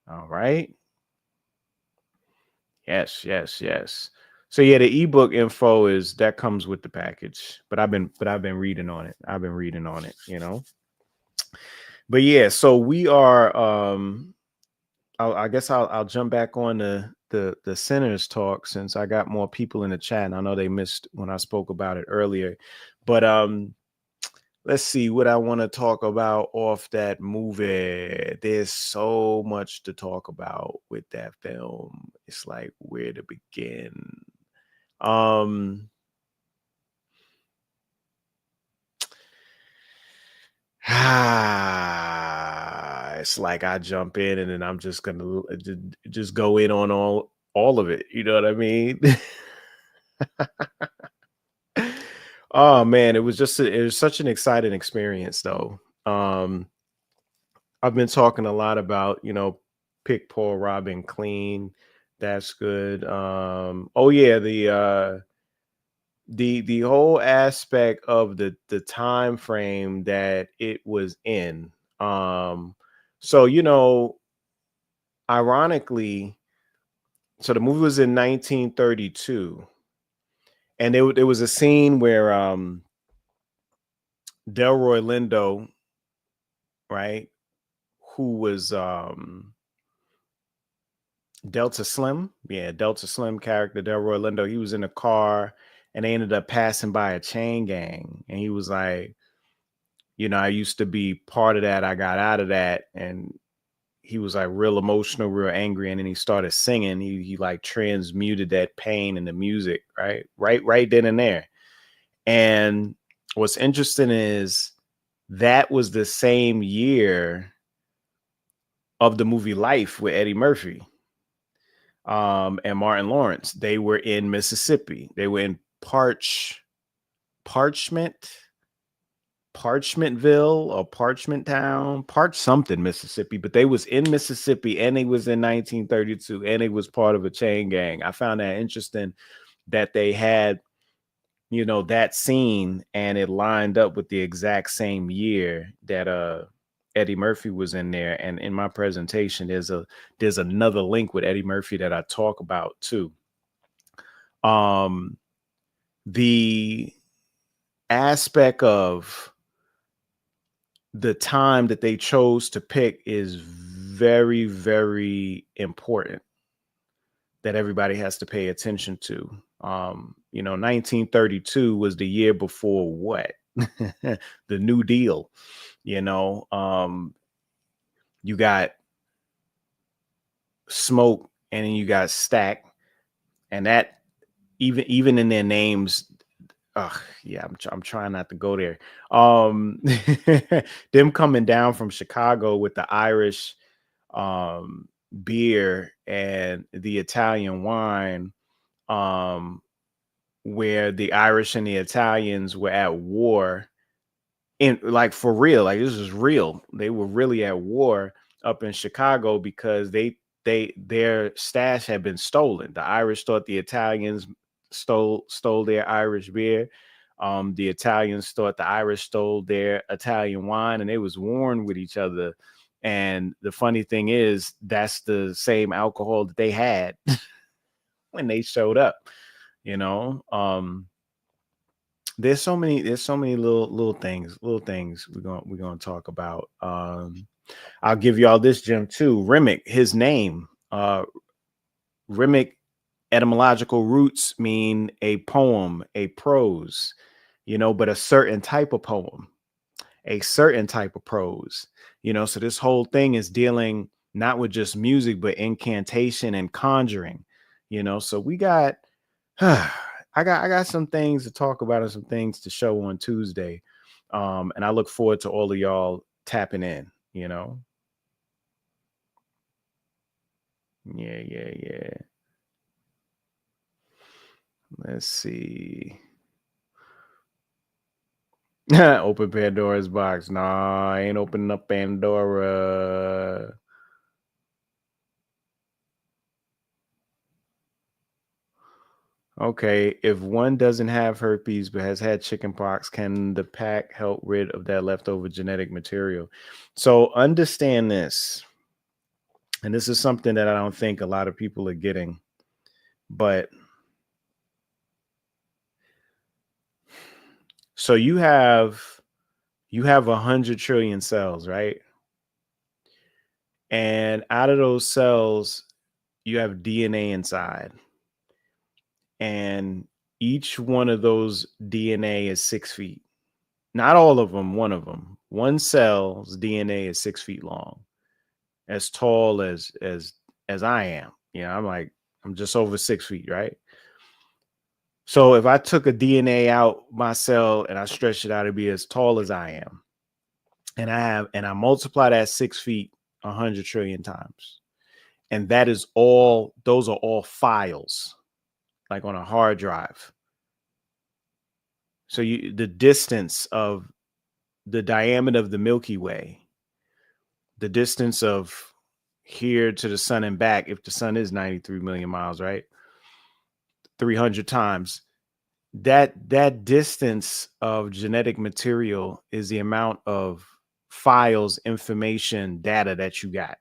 All right. Yes, yes, yes. So yeah, the ebook info is that comes with the package, but I've been reading on it. I've been reading on it, you know. But yeah, so we are I guess I'll jump back on the sinners talk since I got more people in the chat and I know they missed when I spoke about it earlier. But let's see what I want to talk about off that movie. There's so much to talk about with that film. It's like where to begin. Um it's like I jump in and then I'm just gonna just go in on all of it. You know what I mean? Oh man, it was such an exciting experience though. I've been talking a lot about, pick, Paul, Robin, clean. That's good. Oh yeah, the whole aspect of the time frame that it was in. So ironically, so the movie was in 1932, and there was a scene where Delroy Lindo, right, who was Delta Slim, yeah, Delta Slim character Delroy Lindo, he was in a car and they ended up passing by a chain gang, and he was like, I used to be part of that, I got out of that, and he was like real emotional, real angry, and then he started singing. He like transmuted that pain into music, right then and there. And what's interesting is that was the same year of the movie Life with Eddie Murphy and Martin Lawrence. They were in Mississippi. They were in Parchmentville or Parchment Town, something, Mississippi, but they was in Mississippi and it was in 1932 and it was part of a chain gang. I found that interesting that they had, that scene and it lined up with the exact same year that Eddie Murphy was in there. And in my presentation, there's another link with Eddie Murphy that I talk about too. The aspect of the time that they chose to pick is very, very important that everybody has to pay attention to. 1932 was the year before what? The New Deal. You got Smoke and then you got Stack, and that even in their names, yeah, I'm trying not to go there. Them coming down from Chicago with the Irish beer and the Italian wine, where the Irish and the Italians were at war, in like for real, like this is real. They were really at war up in Chicago because their stash had been stolen. The Irish thought the Italians stole their Irish beer. The Italians thought the Irish stole their Italian wine, and they was warring with each other. And the funny thing is, that's the same alcohol that they had when they showed up. There's so many little things we're gonna talk about. I'll give y'all this gem too. Remick, his name, Remick etymological roots mean a poem, a prose, but a certain type of poem. a certain type of prose, so this whole thing is dealing not with just music, but incantation and conjuring, so we got, I got some things to talk about and some things to show on Tuesday. And I look forward to all of y'all tapping in. Yeah. Let's see. Open Pandora's box. Nah, I ain't opening up Pandora. Okay, if one doesn't have herpes but has had chickenpox, can the pack help rid of that leftover genetic material? So understand this, and this is something that I don't think a lot of people are getting, but so you have 100 trillion cells, right? And out of those cells, you have DNA inside. And each one of those DNA is 6 feet. Not all of them, one of them. One cell's DNA is 6 feet long, as tall as I am. I'm just over 6 feet, right? So if I took a DNA out my cell and I stretched it out, it'd be as tall as I am. And I multiply that 6 feet 100 trillion times. And those are all files, like on a hard drive. So the distance of the diameter of the Milky Way, the distance of here to the sun and back, if the sun is 93 million miles, right? 300 times. That distance of genetic material is the amount of files, information, data that you got.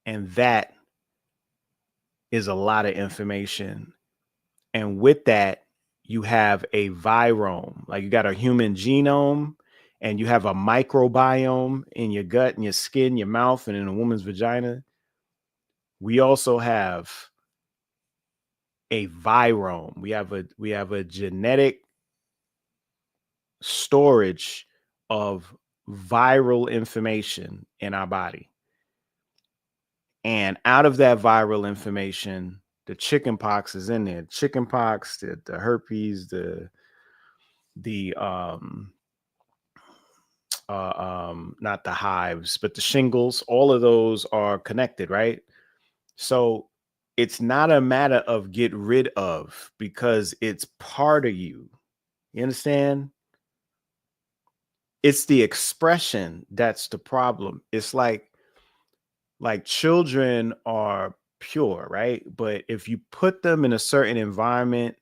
And that is a lot of information. And with that, you have a virome, like you got a human genome, and you have a microbiome in your gut and your skin, your mouth, and in a woman's vagina. We also have a virome. We have a genetic storage of viral information in our body. And out of that viral information, the chickenpox is in there. Chickenpox, the herpes, the not the hives, but the shingles, all of those are connected, right? So it's not a matter of get rid of, because it's part of you. You understand? It's the expression that's the problem. It's like children are pure, right? But if you put them in a certain environment,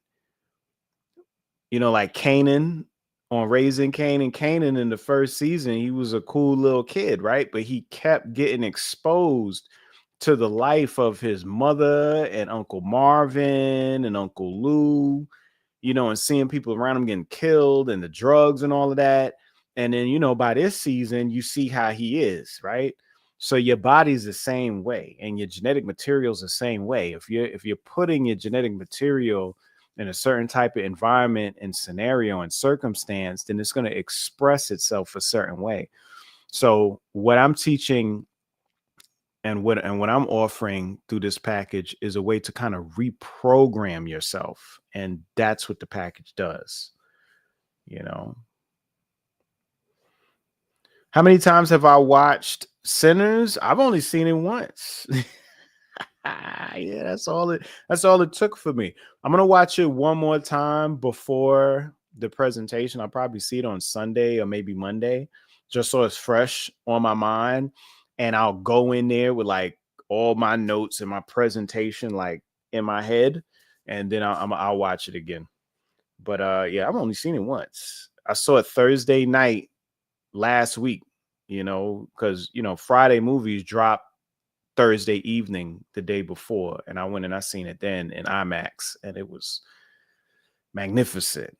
like Canaan on Raising Canaan. Canaan in the first season, he was a cool little kid, right? But he kept getting exposed to the life of his mother and Uncle Marvin and Uncle Lou, and seeing people around him getting killed and the drugs and all of that. And then, by this season, you see how he is, right? So your body's the same way, and your genetic material is the same way. If you're putting your genetic material in a certain type of environment and scenario and circumstance, then it's going to express itself a certain way. So what I'm teaching and what I'm offering through this package is a way to kind of reprogram yourself. And that's what the package does. How many times have I watched Sinners? I've only seen it once. Yeah, that's all it took for me. I'm gonna watch it one more time before the presentation. I'll probably see it on Sunday or maybe Monday, just so it's fresh on my mind. And I'll go in there with like all my notes and my presentation like in my head, and then I'll watch it again. But yeah, I've only seen it once. I saw it Thursday night last week, because Friday movies drop Thursday evening the day before, and I went and I seen it then in IMAX, and it was magnificent.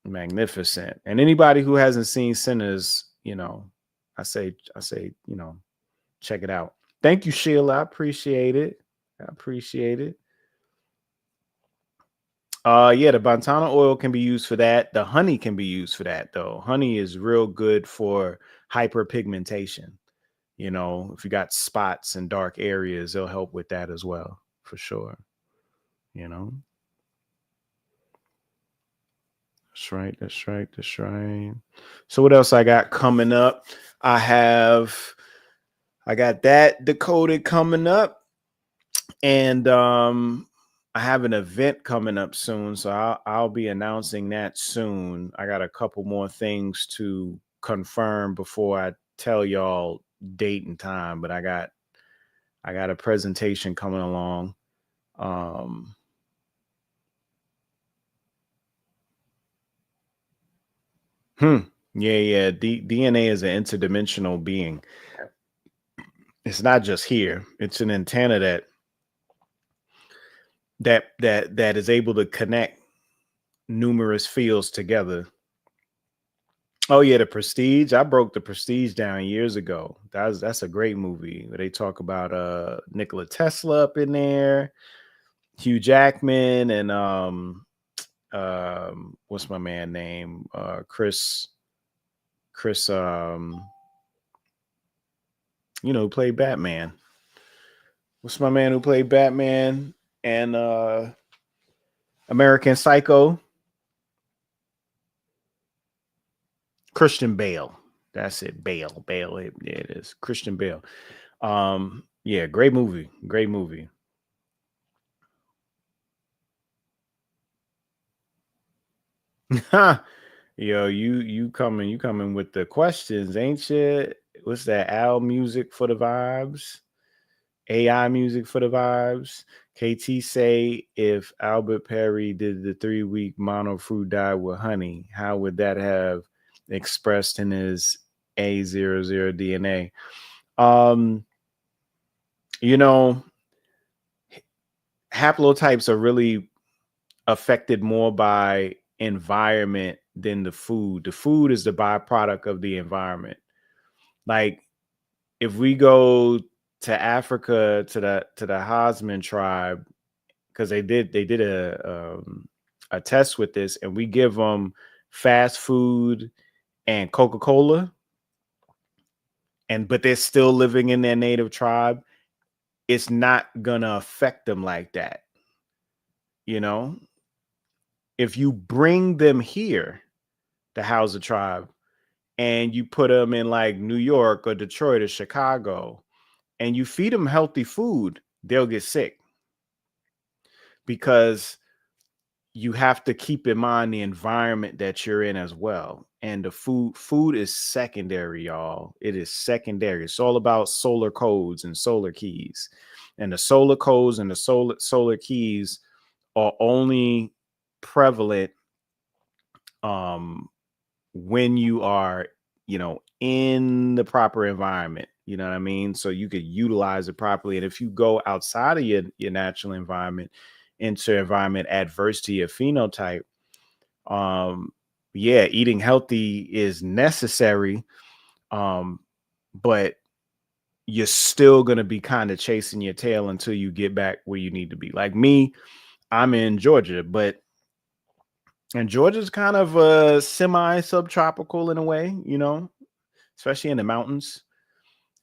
And anybody who hasn't seen Sinners, I say, check it out. Thank you, Sheila. I appreciate it. Yeah, the bantana oil can be used for that. The honey can be used for that though. Honey is real good for hyperpigmentation. If you got spots and dark areas, they'll help with that as well, for sure. You know, that's right. That's right. That's right. So what else I got coming up? I got that Decoded coming up, and I have an event coming up soon, so I'll be announcing that soon. I got a couple more things to confirm before I tell y'all date and time, but I got a presentation coming along. Um hmm, yeah. DNA is an interdimensional being. It's not just here. It's an antenna that is able to connect numerous fields together. Oh yeah, the Prestige. I broke the Prestige down years ago. That's a great movie where they talk about Nikola Tesla up in there, Hugh Jackman, and what's my man name? Chris who played Batman. What's my man who played Batman and American Psycho? Christian Bale. That's it. Bale. Yeah, it is. Christian Bale. Yeah, great movie. Great movie. Yo, you coming with the questions, ain't you? What's that? Al music for the vibes? AI music for the vibes. KT say if Albert Perry did the 3-week mono fruit diet with honey, how would that have expressed in his A00 DNA? Um, you know, haplotypes are really affected more by environment than the food. The food is the byproduct of the environment. Like if we go to Africa to the Hosman tribe, because they did a test with this, and we give them fast food and Coca-Cola, but they're still living in their native tribe. It's not gonna affect them like that. You know, if you bring them here to house a tribe and you put them in like New York or Detroit or Chicago and you feed them healthy food, they'll get sick because you have to keep in mind the environment that you're in as well. And the food is secondary, y'all. It is secondary. It's all about solar codes and solar keys. And the solar codes and the solar keys are only prevalent um when you are in the proper environment, you know what I mean, so you could utilize it properly. And if you go outside of your natural environment into environment adverse to your phenotype, yeah, eating healthy is necessary, but you're still going to be kind of chasing your tail until you get back where you need to be. Like me, I'm in Georgia, and Georgia's kind of semi subtropical in a way, especially in the mountains,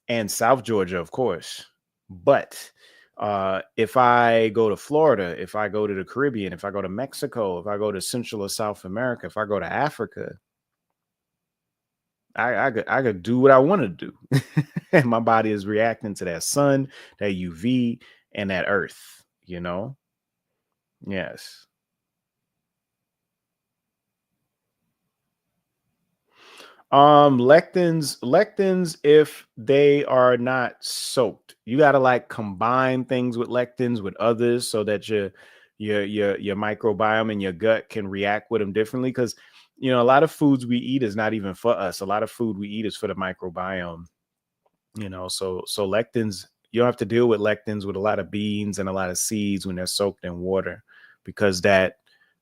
and South Georgia, of course. But if I go to Florida, if I go to the Caribbean, if I go to Mexico, if I go to Central or South America, if I go to Africa, I could do what I want to do. And my body is reacting to that sun, that UV, and that earth, Yes. Lectins, if they are not soaked, you got to like combine things with lectins with others so that your microbiome and your gut can react with them differently. Because a lot of foods we eat is not even for us. A lot of food we eat is for the microbiome. So lectins, you don't have to deal with lectins with a lot of beans and a lot of seeds when they're soaked in water, because that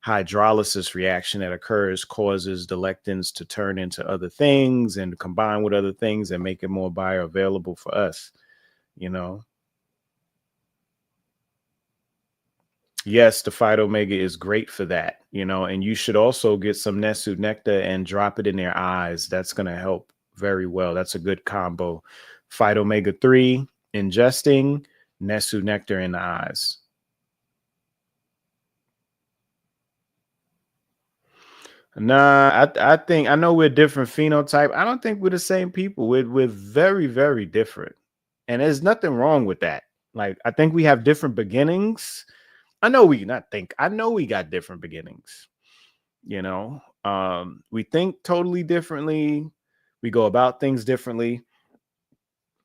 hydrolysis reaction that occurs causes the lectins to turn into other things and combine with other things and make it more bioavailable for us. Yes, the Phyto Omega is great for that, and you should also get some Nesu nectar and drop it in their eyes. That's going to help very well. That's a good combo. Phyto Omega 3, ingesting, Nesu nectar in the eyes. Nah, I think I know we're different phenotype. I don't think we're the same people. We're very, very different. And there's nothing wrong with that. Like, I think we have different beginnings. I know we got different beginnings. We think totally differently. We go about things differently,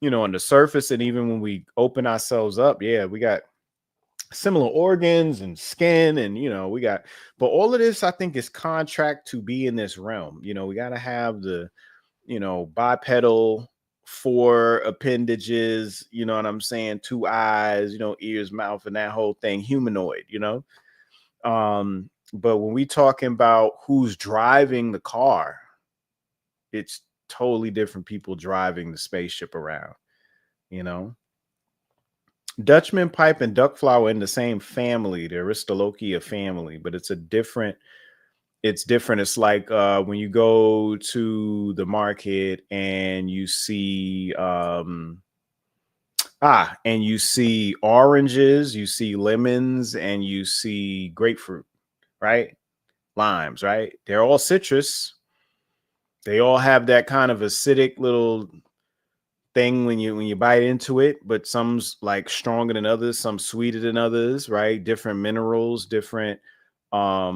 on the surface. And even when we open ourselves up, yeah, we got similar organs and skin, and but all of this, I think, is contract to be in this realm. We got to have the bipedal, four appendages, you know what I'm saying, two eyes, ears, mouth, and that whole thing, humanoid. But when we talking about who's driving the car, it's totally different people driving the spaceship around. Dutchman pipe and duck flower in the same family, the Aristolochia family, but it's different. It's like when you go to the market and you see and you see oranges, you see lemons, and you see grapefruit, right? Limes, right? They're all citrus. They all have that kind of acidic little thing when you bite into it, but some's like stronger than others, some sweeter than others, right? Different minerals, different uh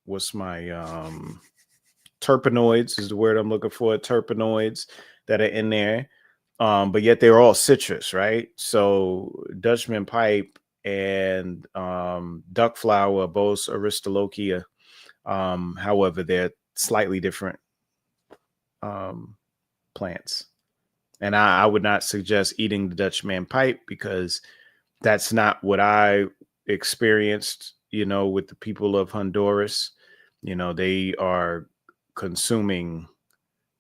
what's my terpenoids is the word I'm looking for, terpenoids that are in there. But yet they're all citrus, right? So Dutchman pipe and duck flower are both Aristolochia. However, they're slightly different plants. And I would not suggest eating the Dutchman pipe because that's not what I experienced, with the people of Honduras. They are consuming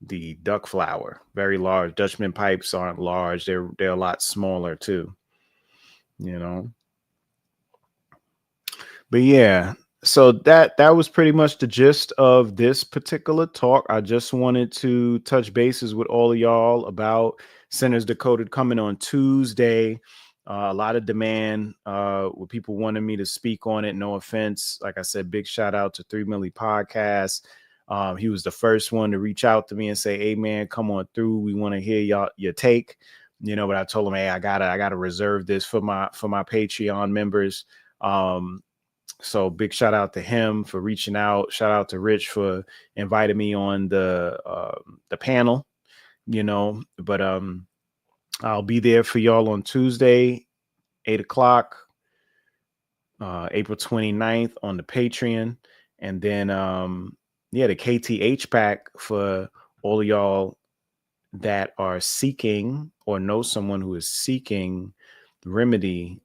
the duck flower, very large. Dutchman pipes aren't large. They're a lot smaller too, you know. But yeah, so that was pretty much the gist of this particular talk. I just wanted to touch bases with all of y'all about Centers Decoded coming on Tuesday. A lot of demand with people wanting me to speak on it. No offense. Like I said, big shout out to 3 Milli Podcast. He was the first one to reach out to me and say, "Hey man, come on through. We want to hear your take." But I told him, "Hey, I gotta reserve this for my Patreon members." So big shout out to him for reaching out. Shout out to Rich for inviting me on the panel. But I'll be there for y'all on Tuesday, 8 o'clock, April 29th on the Patreon. And then the KTH pack for all of y'all that are seeking or know someone who is seeking remedy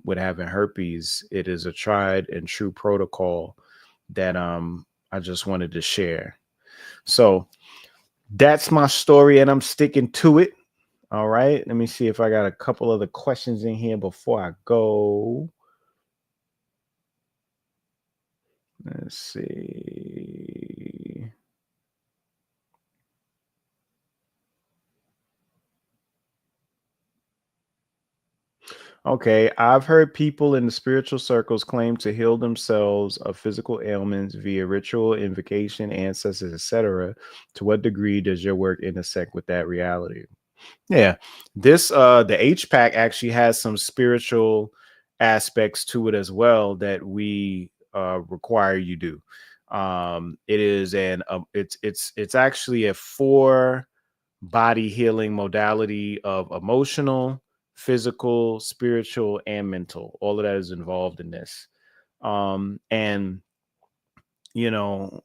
with having herpes. It is a tried and true protocol that I just wanted to share. So that's my story, and I'm sticking to it. All right, let me see if I got a couple other questions in here before I go. Let's see. Okay, I've heard people in the spiritual circles claim to heal themselves of physical ailments via ritual, invocation, ancestors, etc. To what degree does your work intersect with that reality? Yeah, this the H pack actually has some spiritual aspects to it as well that we require you do. It is it's actually a 4 body healing modality of emotional, physical, spiritual, and mental. All of that is involved in this. And you know,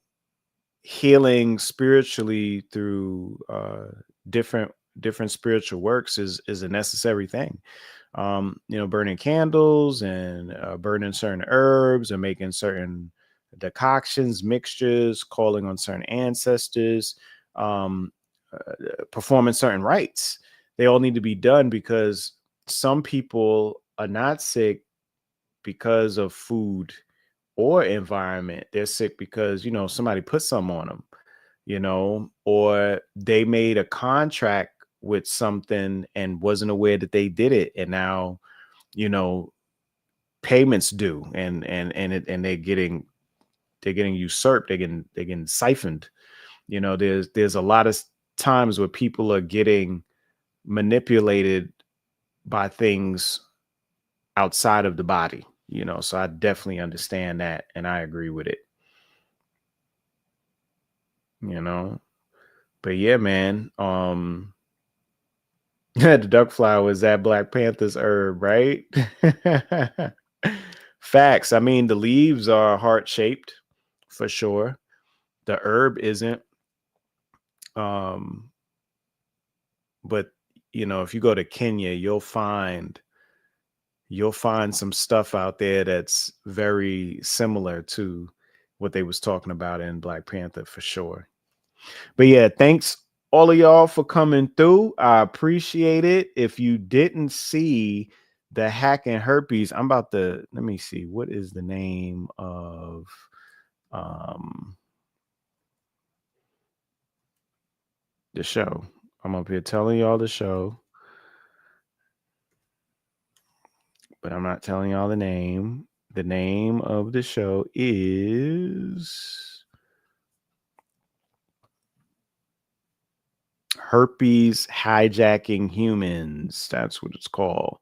healing spiritually through different spiritual works is a necessary thing. Burning candles and burning certain herbs and making certain decoctions, mixtures, calling on certain ancestors, performing certain rites. They all need to be done because some people are not sick because of food or environment. They're sick because, somebody put something on them, or they made a contract with something and wasn't aware that they did it. And now, you know, payments due and they're getting usurped. They're getting siphoned. There's a lot of times where people are getting manipulated by things outside of the body, so I definitely understand that and I agree with it, you know. But yeah, man, the duck flower is that Black Panther's herb, right? Facts. I mean, the leaves are heart shaped for sure. The herb isn't. Um, but if you go to Kenya, you'll find some stuff out there that's very similar to what they was talking about in Black Panther for sure. But yeah, thanks all of y'all for coming through. I appreciate it. If you didn't see the hack and herpes, I'm about to let me see what is the name of um the show. I'm up here telling y'all the show, but I'm not telling y'all the name. The name of the show is Herpes Hijacking Humans. That's what it's called.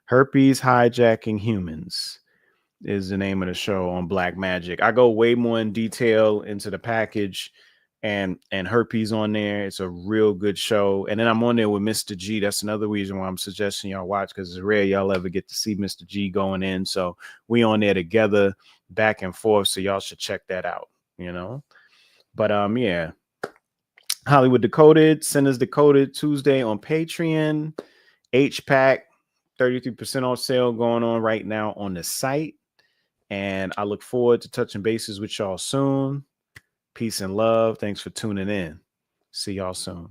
Herpes Hijacking Humans is the name of the show on Black Magic. I go way more in detail into the package and herpes on there. It's a real good show. And then I'm on there with Mr. G. That's another reason why I'm suggesting y'all watch, because it's rare y'all ever get to see Mr. G going in. So we on there together, back and forth. So y'all should check that out, But yeah. Hollywood Decoded, Sinners Decoded Tuesday on Patreon. H-Pack, 33% off sale going on right now on the site. And I look forward to touching bases with y'all soon. Peace and love. Thanks for tuning in. See y'all soon.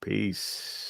Peace.